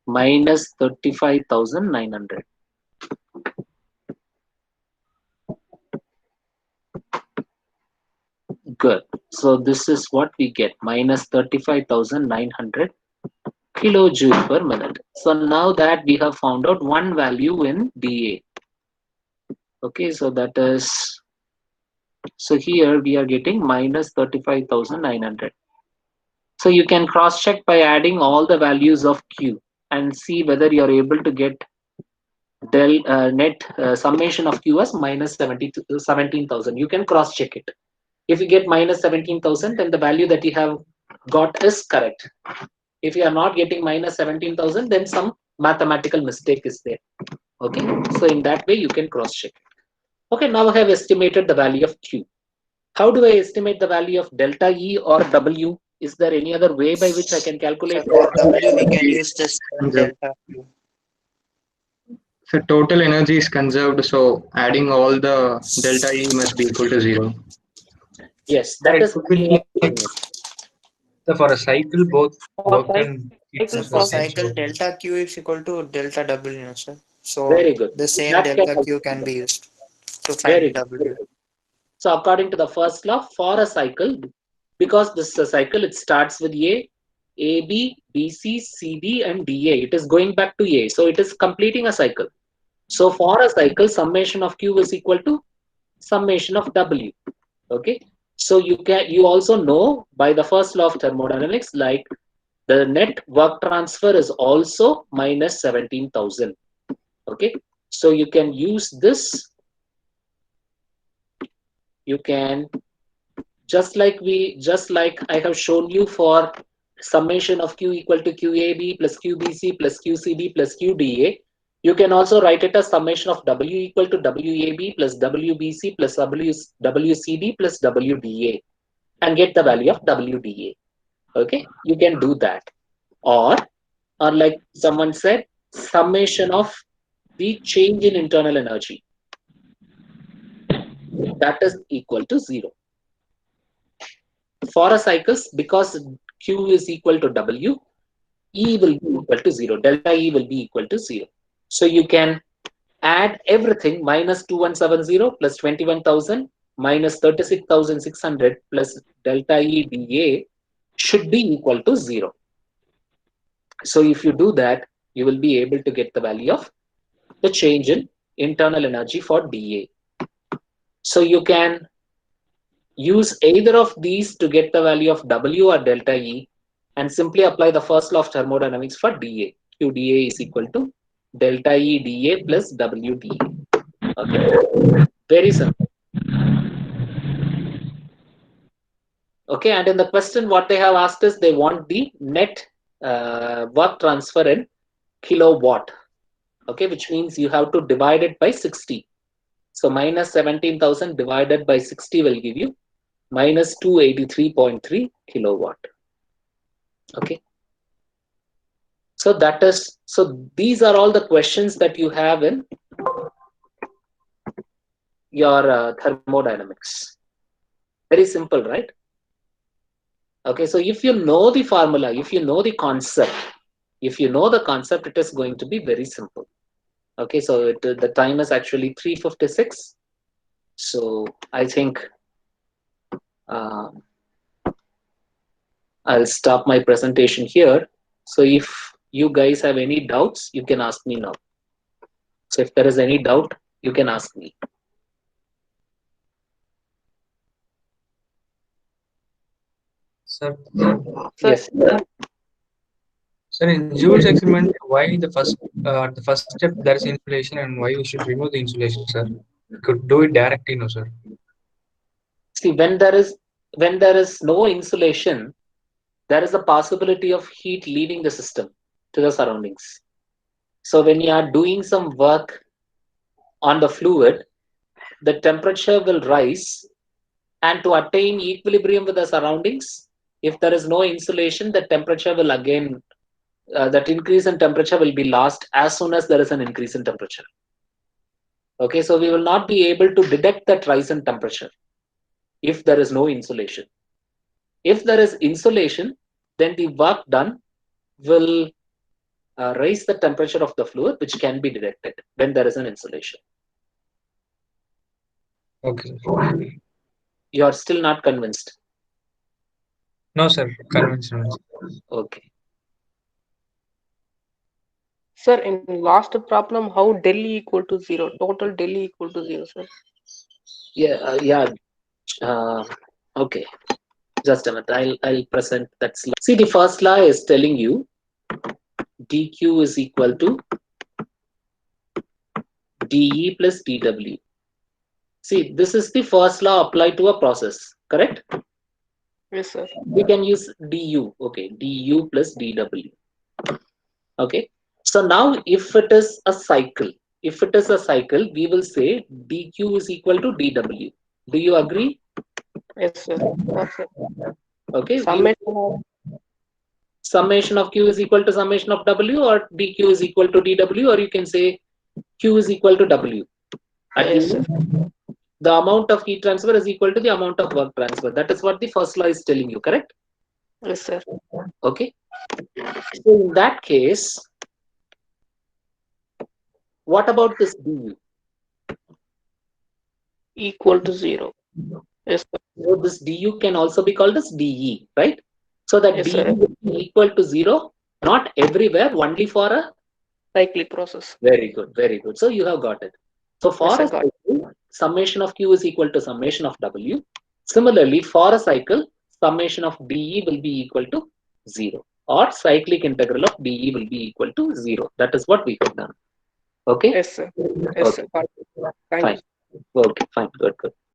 Speaker 1: minus 35,900. Good. So this is what we get, minus 35,900 kilojoule per minute. So now that we have found out one value in DA. Okay, so that is, so here we are getting minus 35,900. So you can cross check by adding all the values of Q and see whether you are able to get net summation of Q as minus 17,000. You can cross check it. If you get minus 17,000, then the value that you have got is correct. If you are not getting minus 17,000, then some mathematical mistake is there. Okay, so in that way you can cross check. Okay, now I have estimated the value of Q. How do I estimate the value of delta E or W? Is there any other way by which I can
Speaker 4: So
Speaker 1: calculate?
Speaker 4: for W, we can use this delta Q.
Speaker 2: So total energy is conserved, so adding all the delta E must be equal to 0.
Speaker 1: Yes,
Speaker 5: Sir,
Speaker 1: that
Speaker 5: it
Speaker 1: is.
Speaker 5: could be like, so for a cycle, both
Speaker 6: For
Speaker 5: work and heat
Speaker 6: cycle
Speaker 4: So
Speaker 5: must be
Speaker 4: for
Speaker 5: the
Speaker 6: for
Speaker 5: same.
Speaker 4: cycle,
Speaker 5: So
Speaker 4: delta Q is equal to delta W, sir. So
Speaker 1: Very good.
Speaker 4: the same
Speaker 1: That can
Speaker 4: delta
Speaker 1: also
Speaker 4: Q
Speaker 1: be
Speaker 4: can be used to
Speaker 1: very
Speaker 4: find
Speaker 1: good. Very
Speaker 4: W.
Speaker 1: good. So according to the first law, for a cycle, because this is a cycle, it starts with A, B, B, C, C, D, and D, A. It is going back to A. So it is completing a cycle. So for a cycle, summation of Q is equal to summation of W. Okay. So you also know by the first law of thermodynamics, like the net work transfer is also minus 17,000. Okay. So you can use this. You can just like I have shown you for summation of Q equal to QAB plus QBC plus QCD plus QDA, you can also write it as summation of W equal to WAB plus WBC plus WCD plus WDA and get the value of WDA. Okay, you can do that. Or like someone said, summation of the change in internal energy, that is equal to 0. For a cycles, because Q is equal to W, E will be equal to 0. Delta E will be equal to 0. So you can add everything minus 2170 plus 21,000 minus 36,600 plus delta E dA should be equal to 0. So if you do that, you will be able to get the value of the change in internal energy for dA. So you can use either of these to get the value of W or delta E and simply apply the first law of thermodynamics for dA. QdA is equal to delta E dA plus W dA. Okay, very simple. Okay, and in the question, what they have asked is they want the net work transfer in kilowatt. Okay, which means you have to divide it by 60. So minus 17,000 divided by 60 will give you minus 283.3 kilowatt. Okay. So these are all the questions that you have in your thermodynamics. Very simple, right? Okay, so if you know the formula, if you know the concept, it is going to be very simple. Okay, so the time is actually 3:56. So I think I'll stop my presentation here. So if you guys have any doubts, you can ask me now. So if there is any doubt, you can ask me.
Speaker 5: sir,
Speaker 1: Yes.
Speaker 5: sir, in Joule's experiment, why the first step there is insulation and why we should remove the insulation, sir? We could do it directly, no, sir.
Speaker 1: See, when there is no insulation, there is a possibility of heat leaving the system to the surroundings. So when you are doing some work on the fluid, the temperature will rise, and to attain equilibrium with the surroundings, if there is no insulation, the temperature will again, that increase in temperature will be lost as soon as there is an increase in temperature. Okay, so we will not be able to detect that rise in temperature if there is no insulation. If there is insulation, then the work done will raise the temperature of the fluid, which can be detected when there is an insulation.
Speaker 5: Okay.
Speaker 1: You are still not convinced.
Speaker 5: No, sir. Convinced.
Speaker 1: Okay.
Speaker 6: Sir, in last problem, how del E equal to 0? Total del E equal to 0, sir.
Speaker 1: Yeah. Okay. Just a minute. I'll present that slide. See, the first law is telling you dq is equal to dE plus dW. See, this is the first law applied to a process, correct?
Speaker 6: Yes, sir.
Speaker 1: We can use du. Okay, du plus dW. Okay, So now if it is a cycle, we will say dq is equal to dw. Do you agree?
Speaker 6: Yes, sir. Perfect.
Speaker 1: Okay.
Speaker 6: Summation of
Speaker 1: Summation of q is equal to summation of w, or dq is equal to dw, or you can say q is equal to w.
Speaker 6: yes, sir.
Speaker 1: The amount of heat transfer is equal to the amount of work transfer. That is what the first law is telling you, correct?
Speaker 6: Yes, sir.
Speaker 1: Okay. So in that case, what about this du?
Speaker 6: Equal to 0. Yes, sir.
Speaker 1: So this du can also be called as de, right? So that
Speaker 6: Yes,
Speaker 1: du
Speaker 6: sir.
Speaker 1: will be equal to 0, not everywhere, only for a.
Speaker 6: Cyclic process.
Speaker 1: Very good, very good. So you have got it. So for
Speaker 6: Yes, I
Speaker 1: a
Speaker 6: got it.
Speaker 1: cycle, summation of q is equal to summation of w. Similarly, for a cycle, summation of de will be equal to 0, or cyclic integral of de will be equal to 0. That is what we have done. Okay.
Speaker 6: Yes, sir. Yes, sir.
Speaker 1: Okay.
Speaker 6: Got it. Thank
Speaker 1: Fine.
Speaker 6: you.
Speaker 1: Okay. Fine. Good. Good.